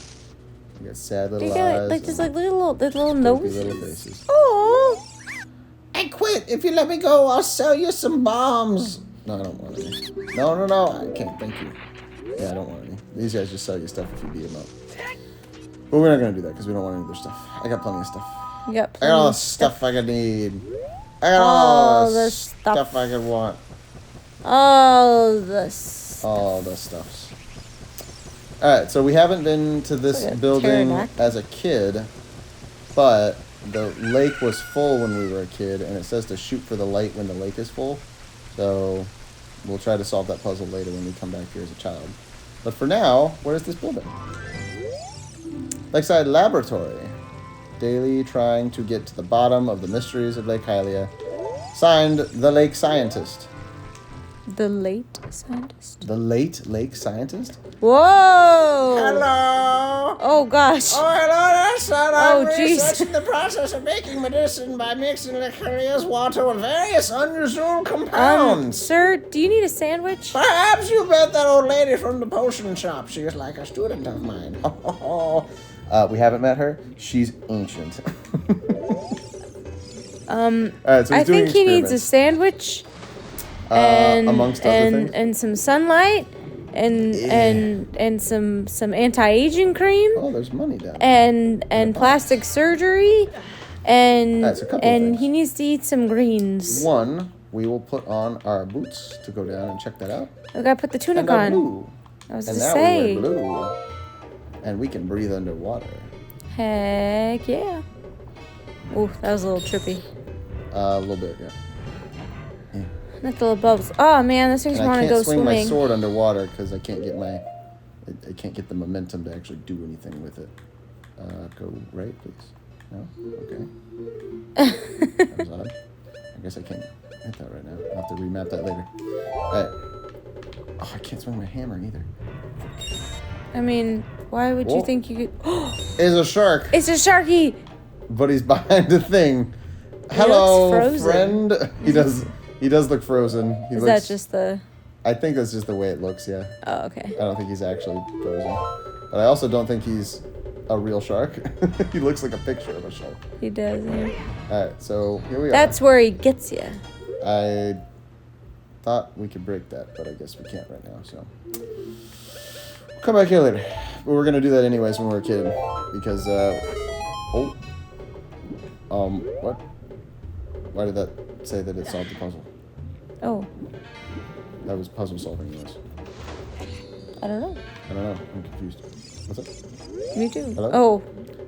They got sad little They got eyes. like just and like little droopy noses. little faces. Oh, I quit! If you let me go, I'll sell you some bombs! No, I don't want any. No, I can't, thank you. Yeah, I don't want any. These guys just sell you stuff if you beat them up. But we're not gonna do that because we don't want any of their stuff. I got plenty of stuff. you got I got all plenty the of stuff I could need. I got All all the the stuff. stuff I could want. all this. All the stuffs. Alright, so we haven't been to this Like a building pterodactyl. as a kid, but the lake was full when we were a kid, and it says to shoot for the light when the lake is full. So we'll try to solve that puzzle later when we come back here as a child. But for now, where is this building? Lakeside Laboratory. Daily trying to get to the bottom of the mysteries of Lake Hylia. Signed, the Lake Scientist. The late scientist? The late Lake Scientist? Whoa! Hello. Oh, gosh. Oh, hello there, son. Oh, I'm jeez. researching the process of making medicine by mixing Lake Hylia's water with various unusual compounds. Sir, do you need a sandwich? Perhaps you met that old lady from the potion shop. She is like a student of mine. We haven't met her. She's ancient. All right, so I he's doing think he needs a experiments. sandwich. And, amongst other things? and some sunlight and some anti-aging cream Oh, there's money down there. and plastic surgery and That's a couple of and things. he needs to eat some greens. One, we will put on our boots to go down and check that out. I gotta put the tunic And our on. blue. I was And to now say. we wear blue. And we can breathe underwater. Heck yeah. Ooh, that was a little trippy. A little bit, yeah. Not the little bubbles. Oh man, this makes And me I want to can't go swing my swimming. sword underwater because I can't get I can't get the momentum to actually do anything with it. Go right, please. No? Okay. That was odd. I guess I can't hit that right now. I'll have to remap that later. Alright. Oh, I can't swing my hammer either. I mean, why would you Whoa. think you could? Is a shark, It's a sharky. but he's behind a thing. He Hello, looks frozen. friend. He does look frozen. He Is looks, that just the? I think that's just the way it looks, yeah. Oh, okay. I don't think he's actually frozen. But I also don't think he's a real shark. He looks like a picture of a shark. He does. Yeah. Alright, so here we That's where he gets you. are. I thought we could break that, but I guess we can't right now, so. We'll come back here later. But we're gonna do that anyways when we're a kid. Because, what? Why did that say that it solved the puzzle? Oh, That was puzzle solving, yes. I don't know. I don't know. I'm confused. What's up? Me too. Hello? Oh,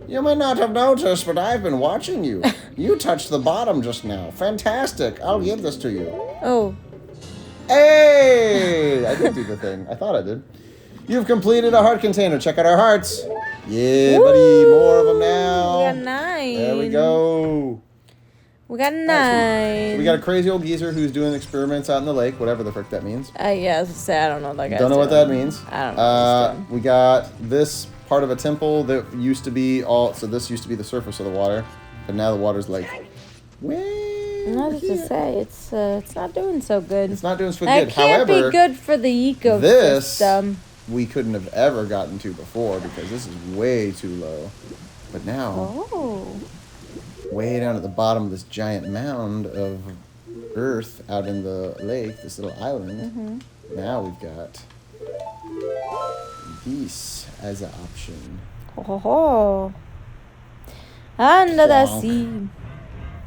You may not have noticed, but I've been watching you. You touched the bottom just now. Fantastic. I'll give this to you. oh. Hey! I did do the thing. I thought I did. You've completed a heart container. Check out our hearts. Yeah, buddy. More of them now. We got 9. There we go. We got 9. So we got a crazy old geezer who's doing experiments out in the lake, whatever the frick that means. Yeah, I was gonna say I don't know what that guy's Don't know what doing. that means. I don't know what he's doing. We got this part of a temple that used to be so this used to be the surface of the water, but now the water's like way I over was to here. say it's not doing so good. It's not doing so That good. can't However, be good for the this ecosystem. we couldn't have ever gotten to before because this is way too low. But now, Oh. way down at the bottom of this giant mound of earth out in the lake, this little island, now we've got this as an option. Oh. Under the Plonk. sea.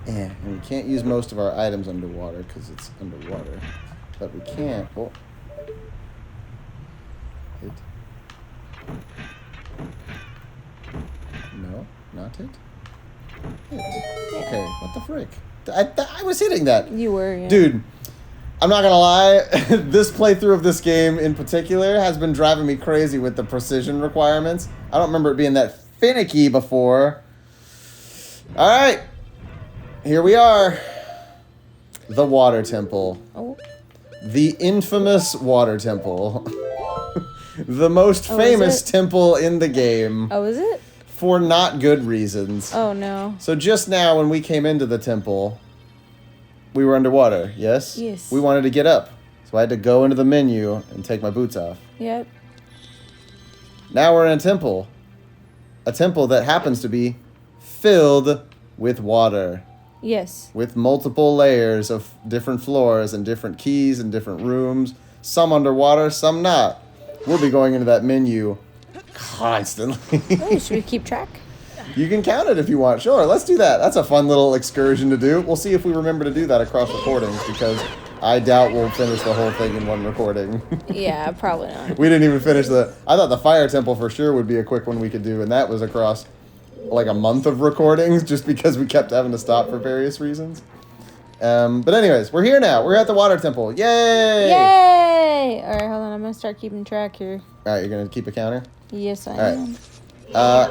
And we can't use most of our items underwater because it's underwater. But we can't. Oh. Hit. No, not hit. Hit. Okay, what the frick? I was hitting that. You were, yeah. Dude, I'm not gonna lie. This playthrough of this game in particular has been driving me crazy with the precision requirements. I don't remember it being that finicky before. All right. Here we are. The water temple. Oh. The infamous water temple. The most Oh, is famous it? temple in the game. Oh, is it? For not good reasons. Oh, no. So just now when we came into the temple, we were underwater, yes? Yes. We wanted to get up. So I had to go into the menu and take my boots off. Yep. Now we're in a temple. A temple that happens to be filled with water. Yes. With multiple layers of different floors and different keys and different rooms. Some underwater, some not. We'll be going into that menu constantly. Oh, should we keep track? You can count it if you want. Sure, let's do that. That's a fun little excursion to do. We'll see if we remember to do that across recordings because I doubt we'll finish the whole thing in one recording. Yeah, probably not. We didn't even finish I thought the fire temple for sure would be a quick one we could do, and that was across like a month of recordings just because we kept having to stop for various reasons. But anyways, we're here now. We're at the water temple. Yay! Yay! All right, hold on. I'm gonna start keeping track here. All right, you're gonna keep a counter. Yes, I All right.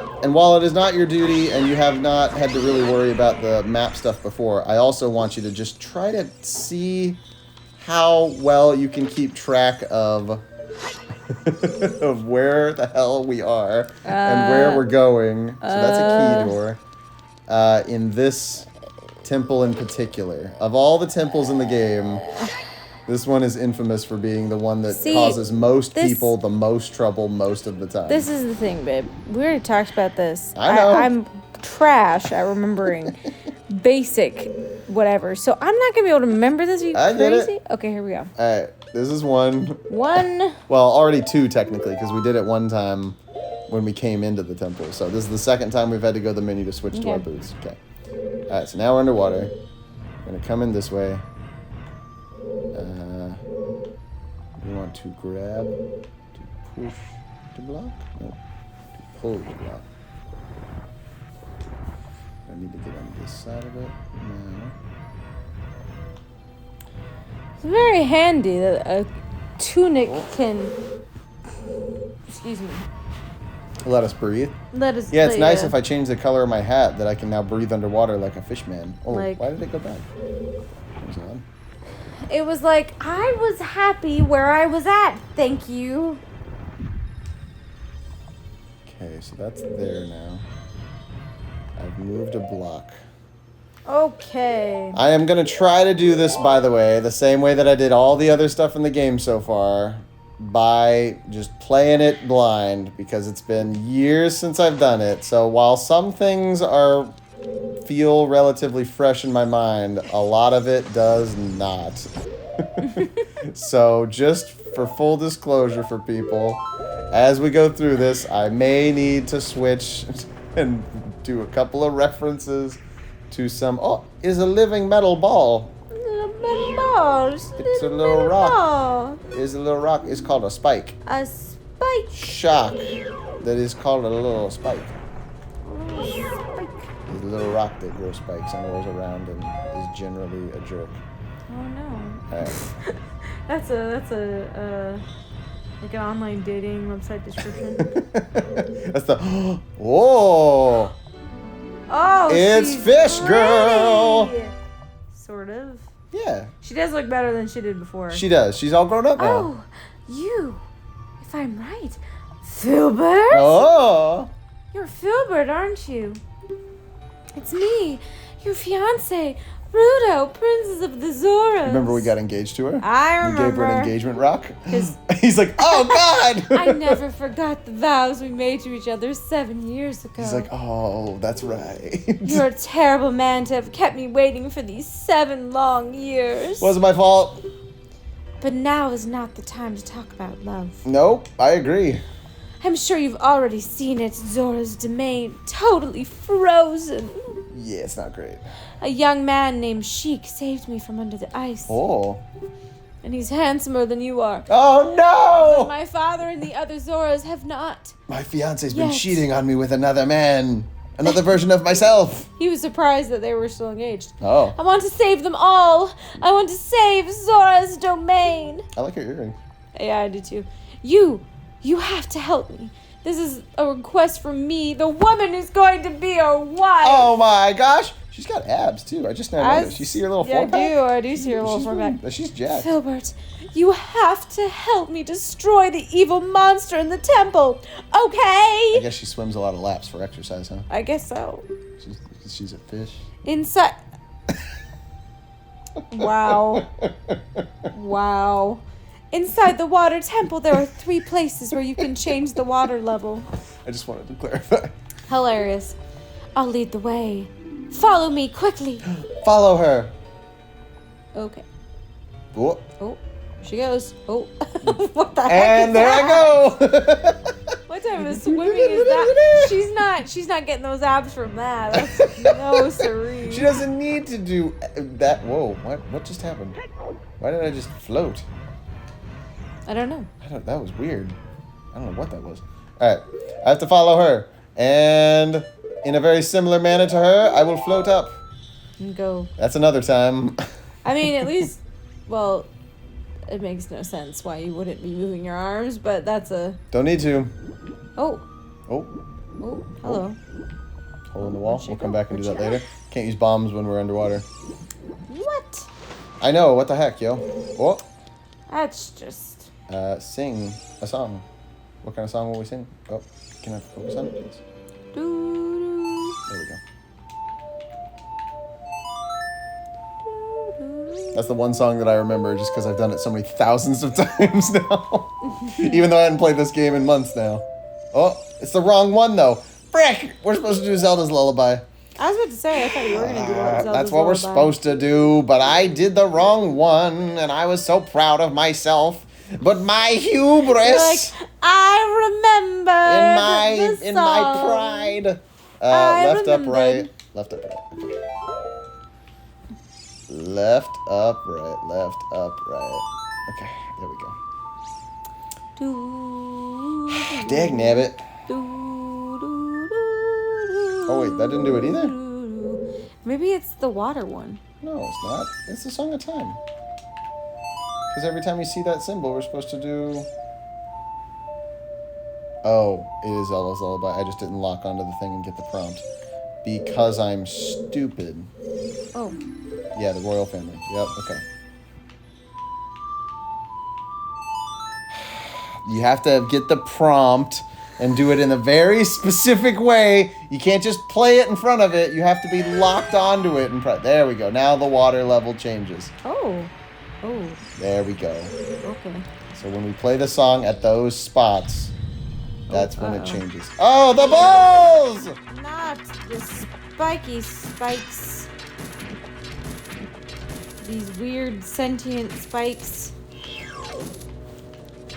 am. And while it is not your duty and you have not had to really worry about the map stuff before, I also want you to just try to see how well you can keep track of of where the hell we are and where we're going. So that's a key door. In this temple in particular. Of all the temples in the game, this one is infamous for being the one that causes most people the most trouble most of the time. This is the thing, babe. We already talked about this. I know. I'm trash at remembering basic whatever. So I'm not going to be able to remember this. Are you I get crazy? it. Okay, here we go. All right, this is one. One. Well, already two technically, because we did it one time when we came into the temple. So this is the second time we've had to go to the menu to switch to our boots. Okay. All right, so now we're underwater. We're gonna come in this way. We want to grab, to push the block? No, to pull the block. I need to get on this side of it now. It's very handy that a tunic can, excuse me, Let us breathe. let us. Yeah, it's nice if I change the color of my hat that I can now breathe underwater like a fish man. Oh, Like- why did it go back? That was odd. It was like, I was happy where I was at. Thank you. Okay, so that's there now. I've moved a block. Okay. I am going to try to do this, by the way, the same way that I did all the other stuff in the game so far, by just playing it blind, because it's been years since I've done it. So while some things feel relatively fresh in my mind, a lot of it does not. So just for full disclosure for people, as we go through this, I may need to switch and do a couple of references to some. Oh, is a living metal ball. It's a little rock. Is a little rock. It's called a spike. A spike. Shock. That is called a little spike. It's a little rock that grows spikes and rolls around and is generally a jerk. Oh no. Alright. That's a like an online dating website description. That's the. Whoa! Oh, It's she's Fish Girl! pretty. Sort of. Yeah, She does look better than she did before. she does. She's all grown up now. Oh, you. If I'm right, Filbert. Oh! You're Filbert, aren't you? It's me, your fiance, Rudo, Princess of the Zoras. Remember we got engaged to her? I We gave her an remember. engagement rock? 'Cause- He's like, oh God! I never forgot the vows we made to each other 7 years ago. He's like, oh, that's right. You're a terrible man to have kept me waiting for these 7 long years. Wasn't my fault. But now is not the time to talk about love. Nope, I agree. I'm sure you've already seen it, Zora's domain, totally frozen. Yeah, it's not great. A young man named Sheik saved me from under the ice. Oh. And he's handsomer than you are. Oh no! My father and the other Zoras have not. My fiance's been Yes. cheating on me with another man. Another version of myself. He was surprised that they were still engaged. Oh. I want to save them all. I want to save Zora's domain. I like your earring. Yeah, I do too. You have to help me. This is a request from me, the woman who's going to be your wife. Oh my gosh. She's got abs too. I just now noticed. You see her little Yeah, four-pack? I do see her little four-pack. She's jacked. Filbert, you have to help me destroy the evil monster in the temple, I okay? guess she swims a lot of laps for exercise, huh? I guess so. She's a fish. Inside. Wow. Wow. Inside the water temple, there are 3 places where you can change the water level. I just wanted to clarify. Hilarious. I'll lead the way. Follow me quickly. Follow her. Okay. Oh. Oh, she goes. Oh, what the heck? And is there that? I go. What type of swimming is that? She's not getting those abs from that. That's no siree. She doesn't need to do that. Whoa, what just happened? Why did I just float? I don't know. That was weird. I don't know what that was. All right, I have to follow her. And in a very similar manner to her, I will float up. And go. That's another time. I mean, at least, well, it makes no sense why you wouldn't be moving your arms, but that's a... Don't need to. Oh. Oh, Oh, hello. hole in the wall. Where'd she We'll come go? back and do Where'd that she later. Can't use bombs when we're underwater. What? I know, what the heck, yo? Oh, That's just... sing a song. What kind of song will we sing? Oh, can I focus on it, please? Doo-doo. There we go. That's the one song that I remember just because I've done it so many thousands of times now. Even though I hadn't played this game in months now. Oh, it's the wrong one though. Frick! We're supposed to do Zelda's Lullaby. I was about to say, I thought you were going to do Zelda's That's what we're Lullaby. supposed to do, but I did the wrong one, and I was so proud of myself. But my hubris, You're like, I remember in my pride, I left up remembered. right, left up right, left up right, left up right. Okay, there we go. Doo, Dag nabbit. doo, doo, Oh wait, that didn't do it either? doo. Maybe it's the water one. No, it's not. It's the Song of Time. Because every time you see that symbol, we're supposed to do... Oh, it is Zelda's Lullaby. I just didn't lock onto the thing and get the prompt. Because I'm stupid. Oh. Yeah, the royal family. Yep, okay. You have to get the prompt and do it in a very specific way. You can't just play it in front of it. You have to be locked onto it. There we go. Now the water level changes. Oh. Oh. There we go. Okay. So when we play the song at those spots, that's when it uh-oh. changes. Oh, the balls! Not the spiky spikes. These weird sentient spikes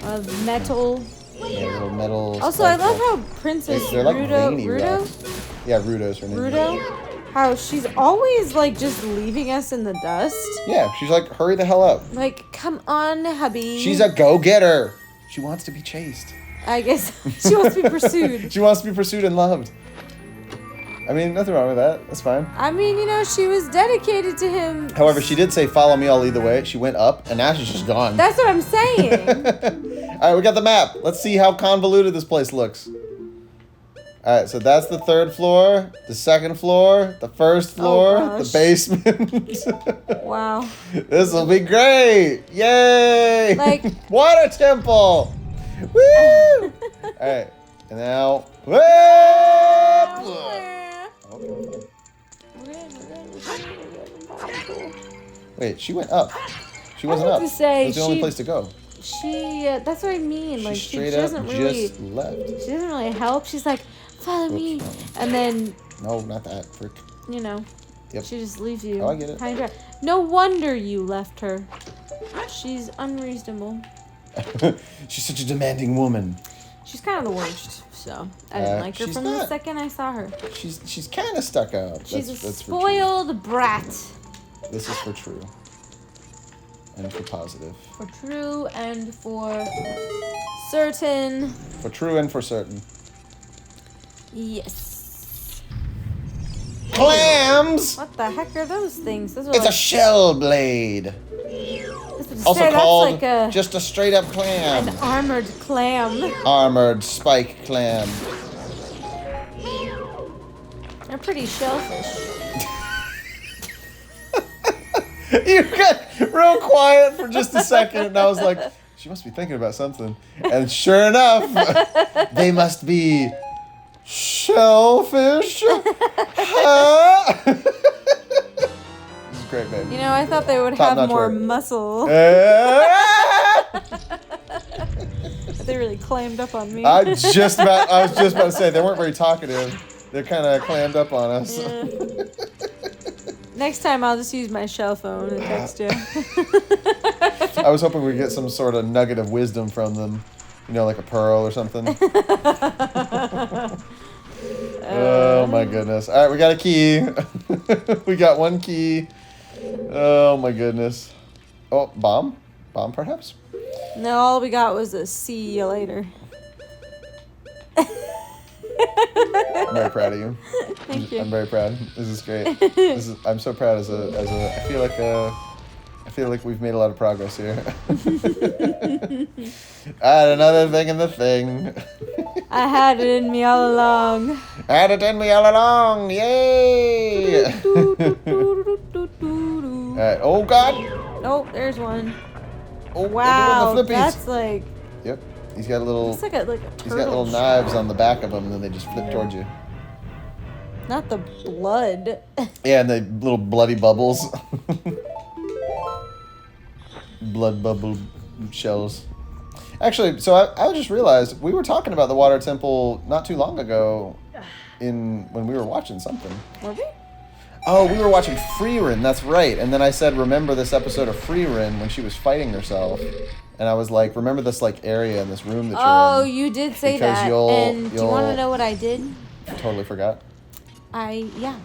of metal. Yeah, little metal. Also, I spikes. love how Princess They're like Ruto, veiny Ruto, rocks. Yeah, Ruto's her name. Ruto, how she's always like just leaving us in the dust. Yeah, she's like, hurry the hell up. Like, come on, hubby. She's a go-getter. She wants to be chased. I guess she wants to be pursued. She wants to be pursued and loved. I mean, nothing wrong with that. That's fine. I mean, you know, she was dedicated to him. However, she did say, follow me, I'll lead the way. She went up, and now she's just gone. That's what I'm saying. All right, we got the map. Let's see how convoluted this place looks. All right, so that's the third floor, the second floor, the first floor, the gosh. basement. Wow. This will be great. Yay! Like- Water temple. Woo! All right, and now... Wait, she went up. She wasn't was up. about to say, That's the only she- place to go. She, that's what I mean. Like, She she straight up doesn't really, just left. she doesn't really help. She's like, follow me, and then, No, not that. Frick. you know, Yep. she just leaves you. Oh, I get it. high and dry. No wonder you left her. She's unreasonable. She's such a demanding woman. She's kind of the worst. So I didn't like her she's from the not. second I saw her. She's kind of stuck up. She's that's a for true. spoiled brat. This is for true. And for positive. For true and for certain. For true and for certain. Yes. Clams! What the heck are those things? Those are It's like, a shell blade. Also that's called like a, just a straight up clam. an armored clam. Armored spike clam. They're pretty shellfish. You got real quiet for just a second, and I was like, she must be thinking about something. And sure enough, they must be shellfish. Huh? This is great, babe. You know, I thought they would Top-notch have more work. muscle. Ah! But they really clammed up on me. I was just about to say, they weren't very talkative. They're kind of clammed up on us. Yeah. Next time I'll just use my shell phone and text you. I was hoping we'd get some sort of nugget of wisdom from them. You know, like a pearl or something. Oh my goodness. All right, we got a key. We got one key. Oh my goodness. Oh, bomb? Bomb perhaps? No, all we got was a see you later. I'm very proud of you. Thank you. I'm very proud. This is great. I'm so proud as a I feel like we've made a lot of progress here. Add another thing in the thing. I had it in me all along. Add it in me all along. Yay! Alright. Oh god. Oh, there's one. Oh, Wow, they're doing the flippies. that's like Yep. He's got a little looks like a turtle. He's got little knives on the back of him, and then they just flip towards you. Not the blood. Yeah, and the little bloody bubbles. Blood bubble shells. Actually, so I just realized we were talking about the water temple not too long ago when we were watching something. Were we? Oh, we were watching Freerin, that's right. And then I said, remember this episode of Freerin when she was fighting herself. And I was like, remember this like area in this room that Oh, you're in. you did say Because that. And do you want to know what I did? I totally forgot. Yeah.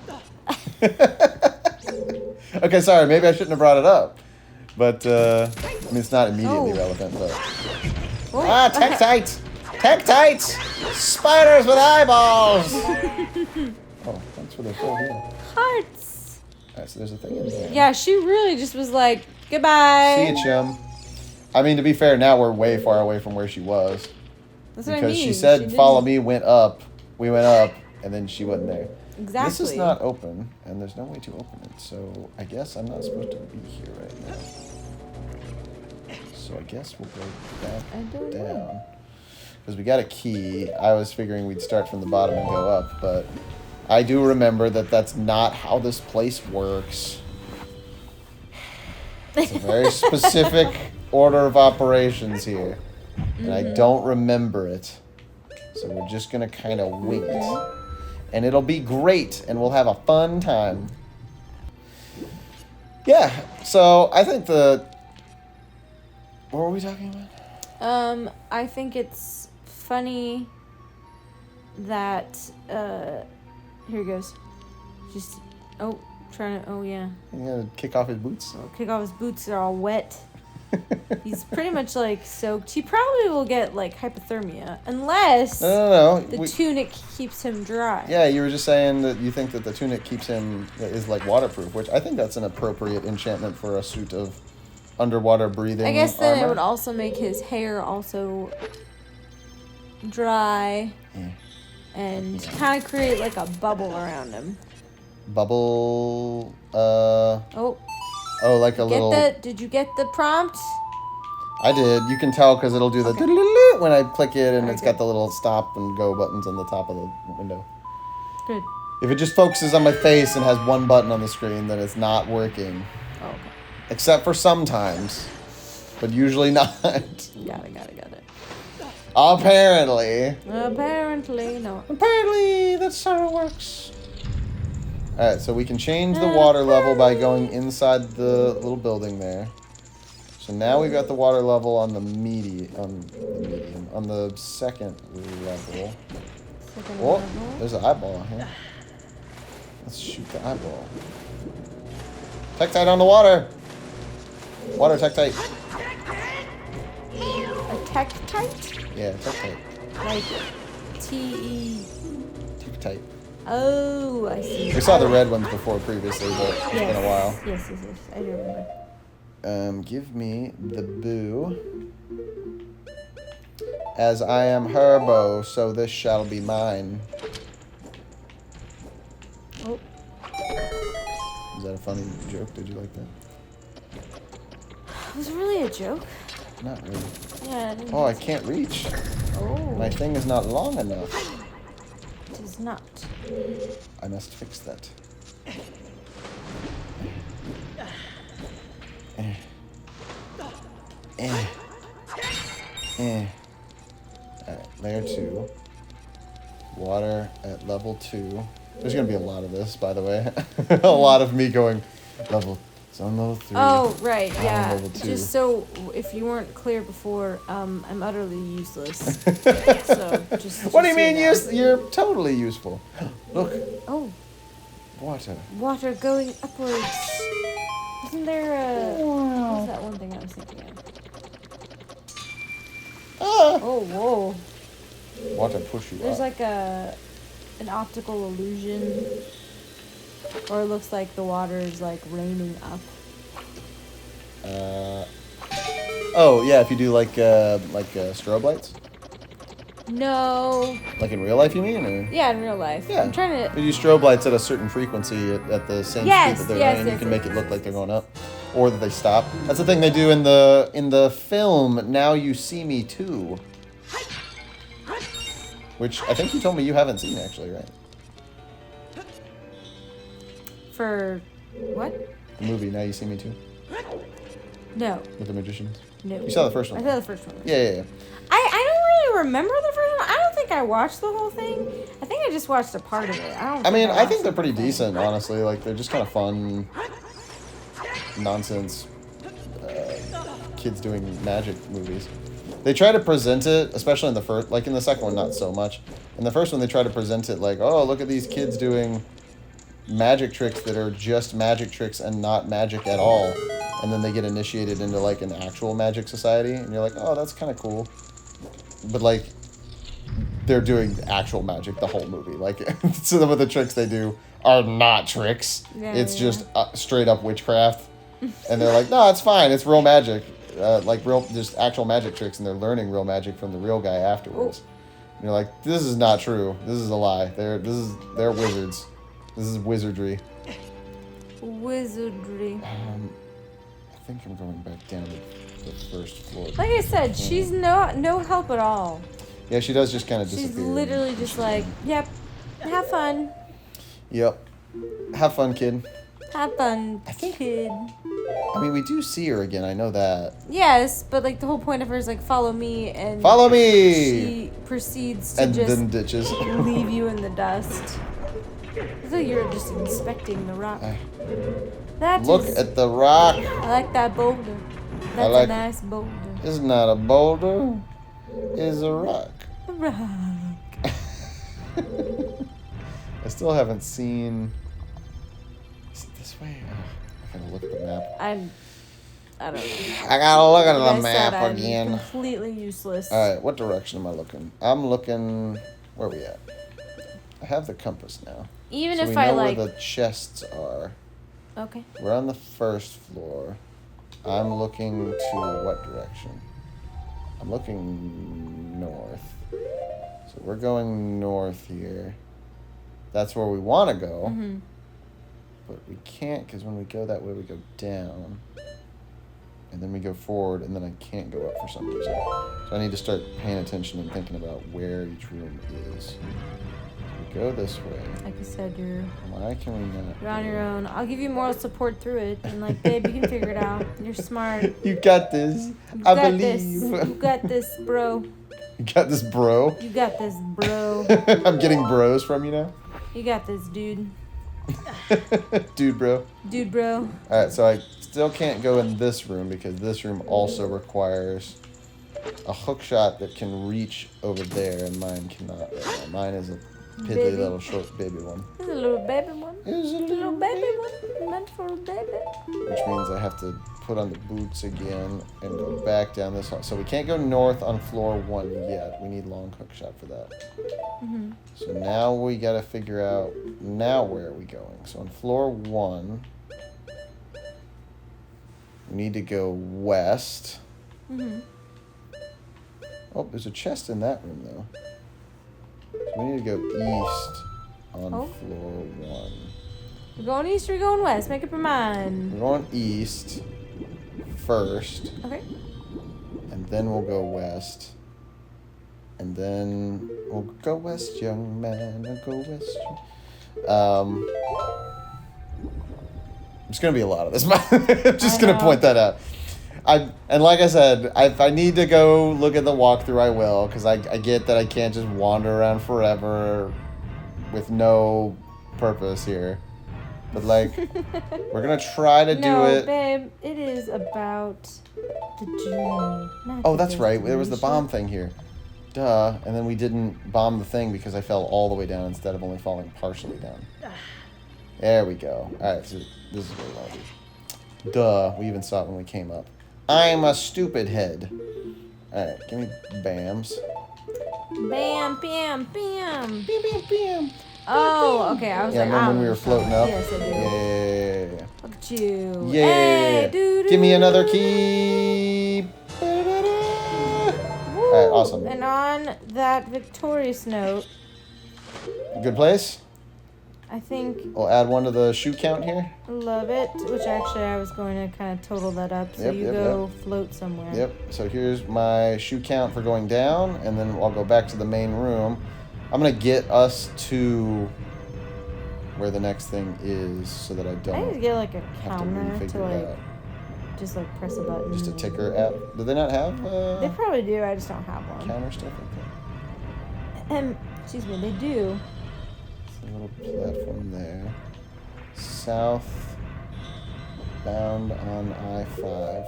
Okay, sorry, maybe I shouldn't have brought it up. But, I mean, it's not immediately relevant, but... Oh. Ah, Tektite! Tektites! Spiders with eyeballs! Oh, thanks for the full heal. Hearts. Alright, so there's a thing in there. Yeah, she really just was like, goodbye. See you, chum. I mean, to be fair, now we're way far away from where she was. That's what I Because mean. she said, didn't- follow me, went up. We went up, and then she wasn't there. Exactly. This is not open, and there's no way to open it, so I guess I'm not supposed to be here right now. So I guess we'll go back I don't down. know. Because we got a key. I was figuring we'd start from the bottom and go up, but I do remember that that's not how this place works. It's a very specific order of operations here, and I don't remember it. So we're just going to kind of wing it. And it'll be great, and we'll have a fun time. Yeah, so I think what were we talking about? I think it's funny that, here he goes. Just, oh, yeah. You gonna kick off his boots? Kick off his boots, they're all wet. He's pretty much like soaked. He probably will get like hypothermia unless No. the tunic keeps him dry. Yeah, you were just saying that you think that the tunic is like waterproof, which I think that's an appropriate enchantment for a suit of underwater breathing I guess then armor. it would also make his hair also dry and kind of create like a bubble around him. Bubble, Oh, like a little... did you get the prompt? I did. You can tell because it'll do the doodle-doo when I click it, and it's got the little stop and go buttons on the top of the window. Good. If it just focuses on my face and has one button on the screen, then it's not working. Oh, okay. Except for sometimes. But usually not. Got it. Apparently. Apparently, no. Apparently, that's how it works. Alright, so we can change the water level by going inside the little building there. So now we've got the water level on the on the second level. Oh, there's an eyeball here. Let's shoot the eyeball. Tektite on the water! Water Tektite. A Tektite? Yeah, Tektite. Like T-E... Tektite. Oh, I see. We saw the red ones before previously, but it's been a while. Yes, I do remember. Give me the boo. As I am Herbo, so this shall be mine. Oh. Is that a funny joke? Did you like that? Was it really a joke? Not really. Yeah, I didn't Oh, I can't reach. Oh, My thing is not long enough. it is not. I must fix that. Alright, layer 2. Water at level 2. There's gonna be a lot of this, by the way. A lot of me going, it's on level 3. Oh, right, I'm yeah. level 2. Just so, if you weren't clear before, I'm utterly useless. So, just What do you so mean know. you're totally useful? Look, Oh, water. water going upwards. Isn't there a... What's that one thing I was thinking of? Ah! Oh, whoa. Water push you There's up. like an optical illusion, or it looks like the water is like raining up. Oh yeah, if you do like strobe lights, No. like in real life, you mean? Or? Yeah, in real life. Yeah. I'm trying If to. you use strobe lights at a certain frequency at the same Yes, speed that they're yes, in, yes, you can yes, make it yes, look yes, like they're yes. going up, or that they stop. That's the thing they do in the film Now You See Me Too, which I think you told me you haven't seen actually, right? For what? The movie Now You See Me Too No. with the magicians. No. You saw the first one. I saw the first one. Yeah. I don't really remember the first one. I don't think I watched the whole thing. I think I just watched a part of it. I mean, I watched think they're the pretty whole thing. decent, honestly. Like, they're just kind of fun, nonsense kids doing magic movies. They try to present it, especially in the first, like in the second one, not so much. In the first one, they try to present it like, oh, look at these kids doing magic tricks that are just magic tricks and not magic at all. And then they get initiated into like an actual magic society, and you're like, oh, that's kind of cool. But like, they're doing actual magic the whole movie. Like, some of the tricks they do are not tricks. Yeah, It's yeah. just straight up witchcraft. And they're like, no, it's fine. It's real magic. Like real, just actual magic tricks, and they're learning real magic from the real guy afterwards. And you're like, this is not true. This is a lie. They're wizards. This is wizardry. Wizardry. I think I'm going back down to the first floor. Like I said, she's no help at all. Yeah, she does just kind of She's disappear. literally just like, yep, have fun. Yep. Have fun, kid. Have fun, think- kid. I mean, we do see her again. I know that. Yes, but like the whole point of her is like, follow me, and Follow me! she proceeds to And just then ditches. leave you in the dust. I thought you were just inspecting the rock. That Look is- at the rock. I like that boulder. That's like- a nice boulder. It's not a boulder. It's a rock. A rock. I still haven't seen. Is it this way? Oh, I gotta look at the map. I don't know. I gotta look at Like the I said, map I'm again. completely useless. Alright, what direction am I looking? I'm looking. Where are we at? I have the compass now. Even So if we I know like. where the chests are. Okay. We're on the first floor. I'm looking to what direction? I'm looking north. So we're going north here. That's where we want to go. Mm-hmm. But we can't because when we go that way, we go down. And then we go forward, and then I can't go up for some reason. So I need to start paying attention and thinking about where each room is. We go this way. Like I said, you're Why can we not? you're on your own. I'll give you moral support through it, and like, babe, you can figure it out. You're smart. You got this. You I got believe. this. You got this, bro. You got this, bro. You got this, bro. I'm getting bros from you now. You got this, dude. Dude, bro. Dude, bro. Alright, so I still can't go in this room because this room also requires a hook shot that can reach over there, and mine cannot right now. Mine is a piddly Baby. little short baby one. This is a little baby one. It's a Little baby one. Meant for a baby. Which means I have to put on the boots again and go back down this hall. So we can't go north on floor 1 yet. We need long hook shot for that. Mm-hmm. So now we gotta figure out, now where are we going? So on floor 1, we need to go west. Mm-hmm. Oh, there's a chest in that room though. So we need to go east on Oh. floor 1. We're going east or we're going west? Make up your We're mind. going east first, Okay. and then we'll go west. And then we'll go west, young man, I'll go west. There's gonna be a lot of this. I'm just I gonna know. point that out. And like I said, if I need to go look at the walkthrough, I will, because I get that I can't just wander around forever with no purpose here. But like, we're gonna try to do No, it. babe. It is about the journey. Not Oh, the that's right. There was the destination. bomb thing here. Duh. And then we didn't bomb the thing because I fell all the way down instead of only falling partially down. There we go. Alright, so this is what we want to do. Duh. We even saw it when we came up. I'm a stupid head. Alright, give me BAMs. Bam, bam, bam. Bam, bam, bam. Oh, okay. I was Yeah, like, remember I when we don't were floating up? Yes, I do. Yeah. Look at you. Yeah. Hey, doo, Give me doo. another key. Ba-da-da-da. Woo. All right, awesome. And on that victorious note, Good place. I think We'll add one to the shoe count here. love it. Which actually I was going to kind of total that up. So Yep, you yep, go float somewhere. Yep. So here's my shoe count for going down, and then I'll go back to the main room. I'm gonna get us to where the next thing is, so that I I need to don't get like a have to counter to refigure like that. just like press a button. Just a ticker app. Do they not have They probably do. I just don't have one. counter stuff like that? Excuse me. They do. A little platform there. South bound on I-5.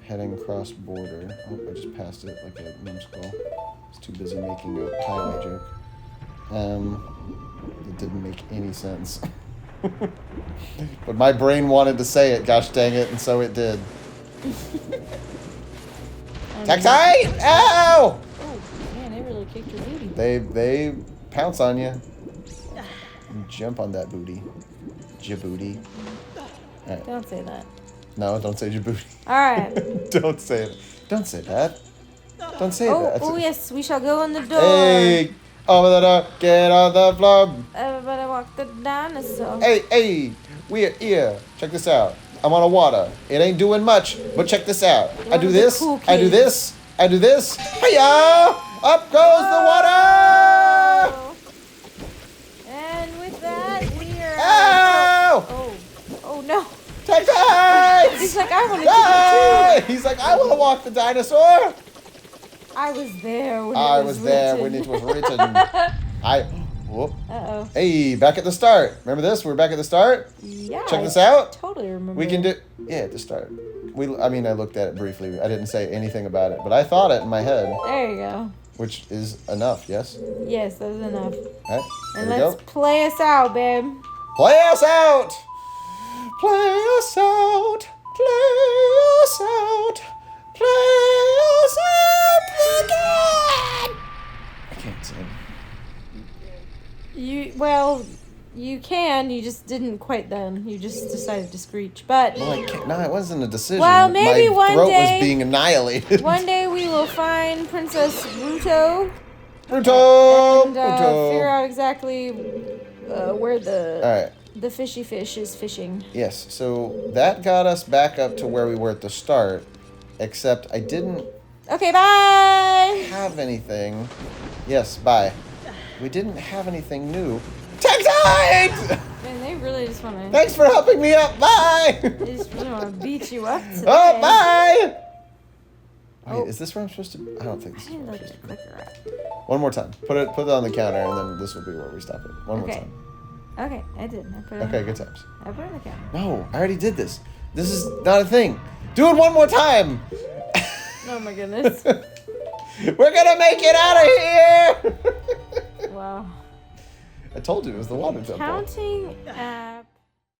Heading cross border. Oh, I just passed it like a numskull. I was too busy making a highway joke. It didn't make any sense. But my brain wanted to say it, gosh dang it, and so it did. Taxi! Ow! Oh man, they really kicked your booty. They pounce on you. And jump on that booty. Djibouti. Alright. Don't say that. No, don't say Djibouti. All right. Don't say it. Don't say that. Don't say Oh, that. oh yes, we shall go in the door. Hey! Over the door, get on the floor. Everybody walk the dinosaur. Hey, we're here. Check this out. I'm on a water. It ain't doing much, but check this out. I do of the this. cool I do kids. this. I do this. Hiya! Up goes the water! And with that, we are. Ow! Oh, oh no. Taxi! He's like, I want to do Hey! it He's like, I want to walk the dinosaur. too. I was there when I it was was there written. when it was written. Whoop. Uh-oh. Hey, back at the start. Remember this? We're back at the start. Yeah. Check this out. Totally remember. We can do. Yeah, at the start. I mean, I looked at it briefly. I didn't say anything about it, but I thought it in my head, There you go. which is enough. Yes. Yes, that's enough. All right. And There we let's go. play us out, babe. Play us out. Play us out. Play us out. Play us out again. I can't sing. You can. You just didn't quite then. You just decided to screech. But Well, I can't. No, it wasn't a decision. Well, maybe my one throat day- was being annihilated. one day we will find Princess Ruto Bruto. and figure out exactly where the All right. the fishy fish is fishing. Yes. So that got us back up to where we were at the start, except I didn't Okay, bye. have anything. Yes. Bye. We didn't have anything new. Taxi! Man, they really just want to. Thanks for helping me up. Bye. They just really want to beat you up today. Oh, bye. Oh. Wait, is this where I'm supposed to? I don't think I this is need where I'm like supposed a to. clicker at. One more time. Put it on the counter, and then this will be where we stop it. One more Okay. time. Okay, I did. I put it. Okay, on. good times. I put it on the counter. No, I already did this. This is not a thing. Do it one more time. Oh my goodness. We're gonna make it out of here. Wow. I told you it was the water temple. Counting.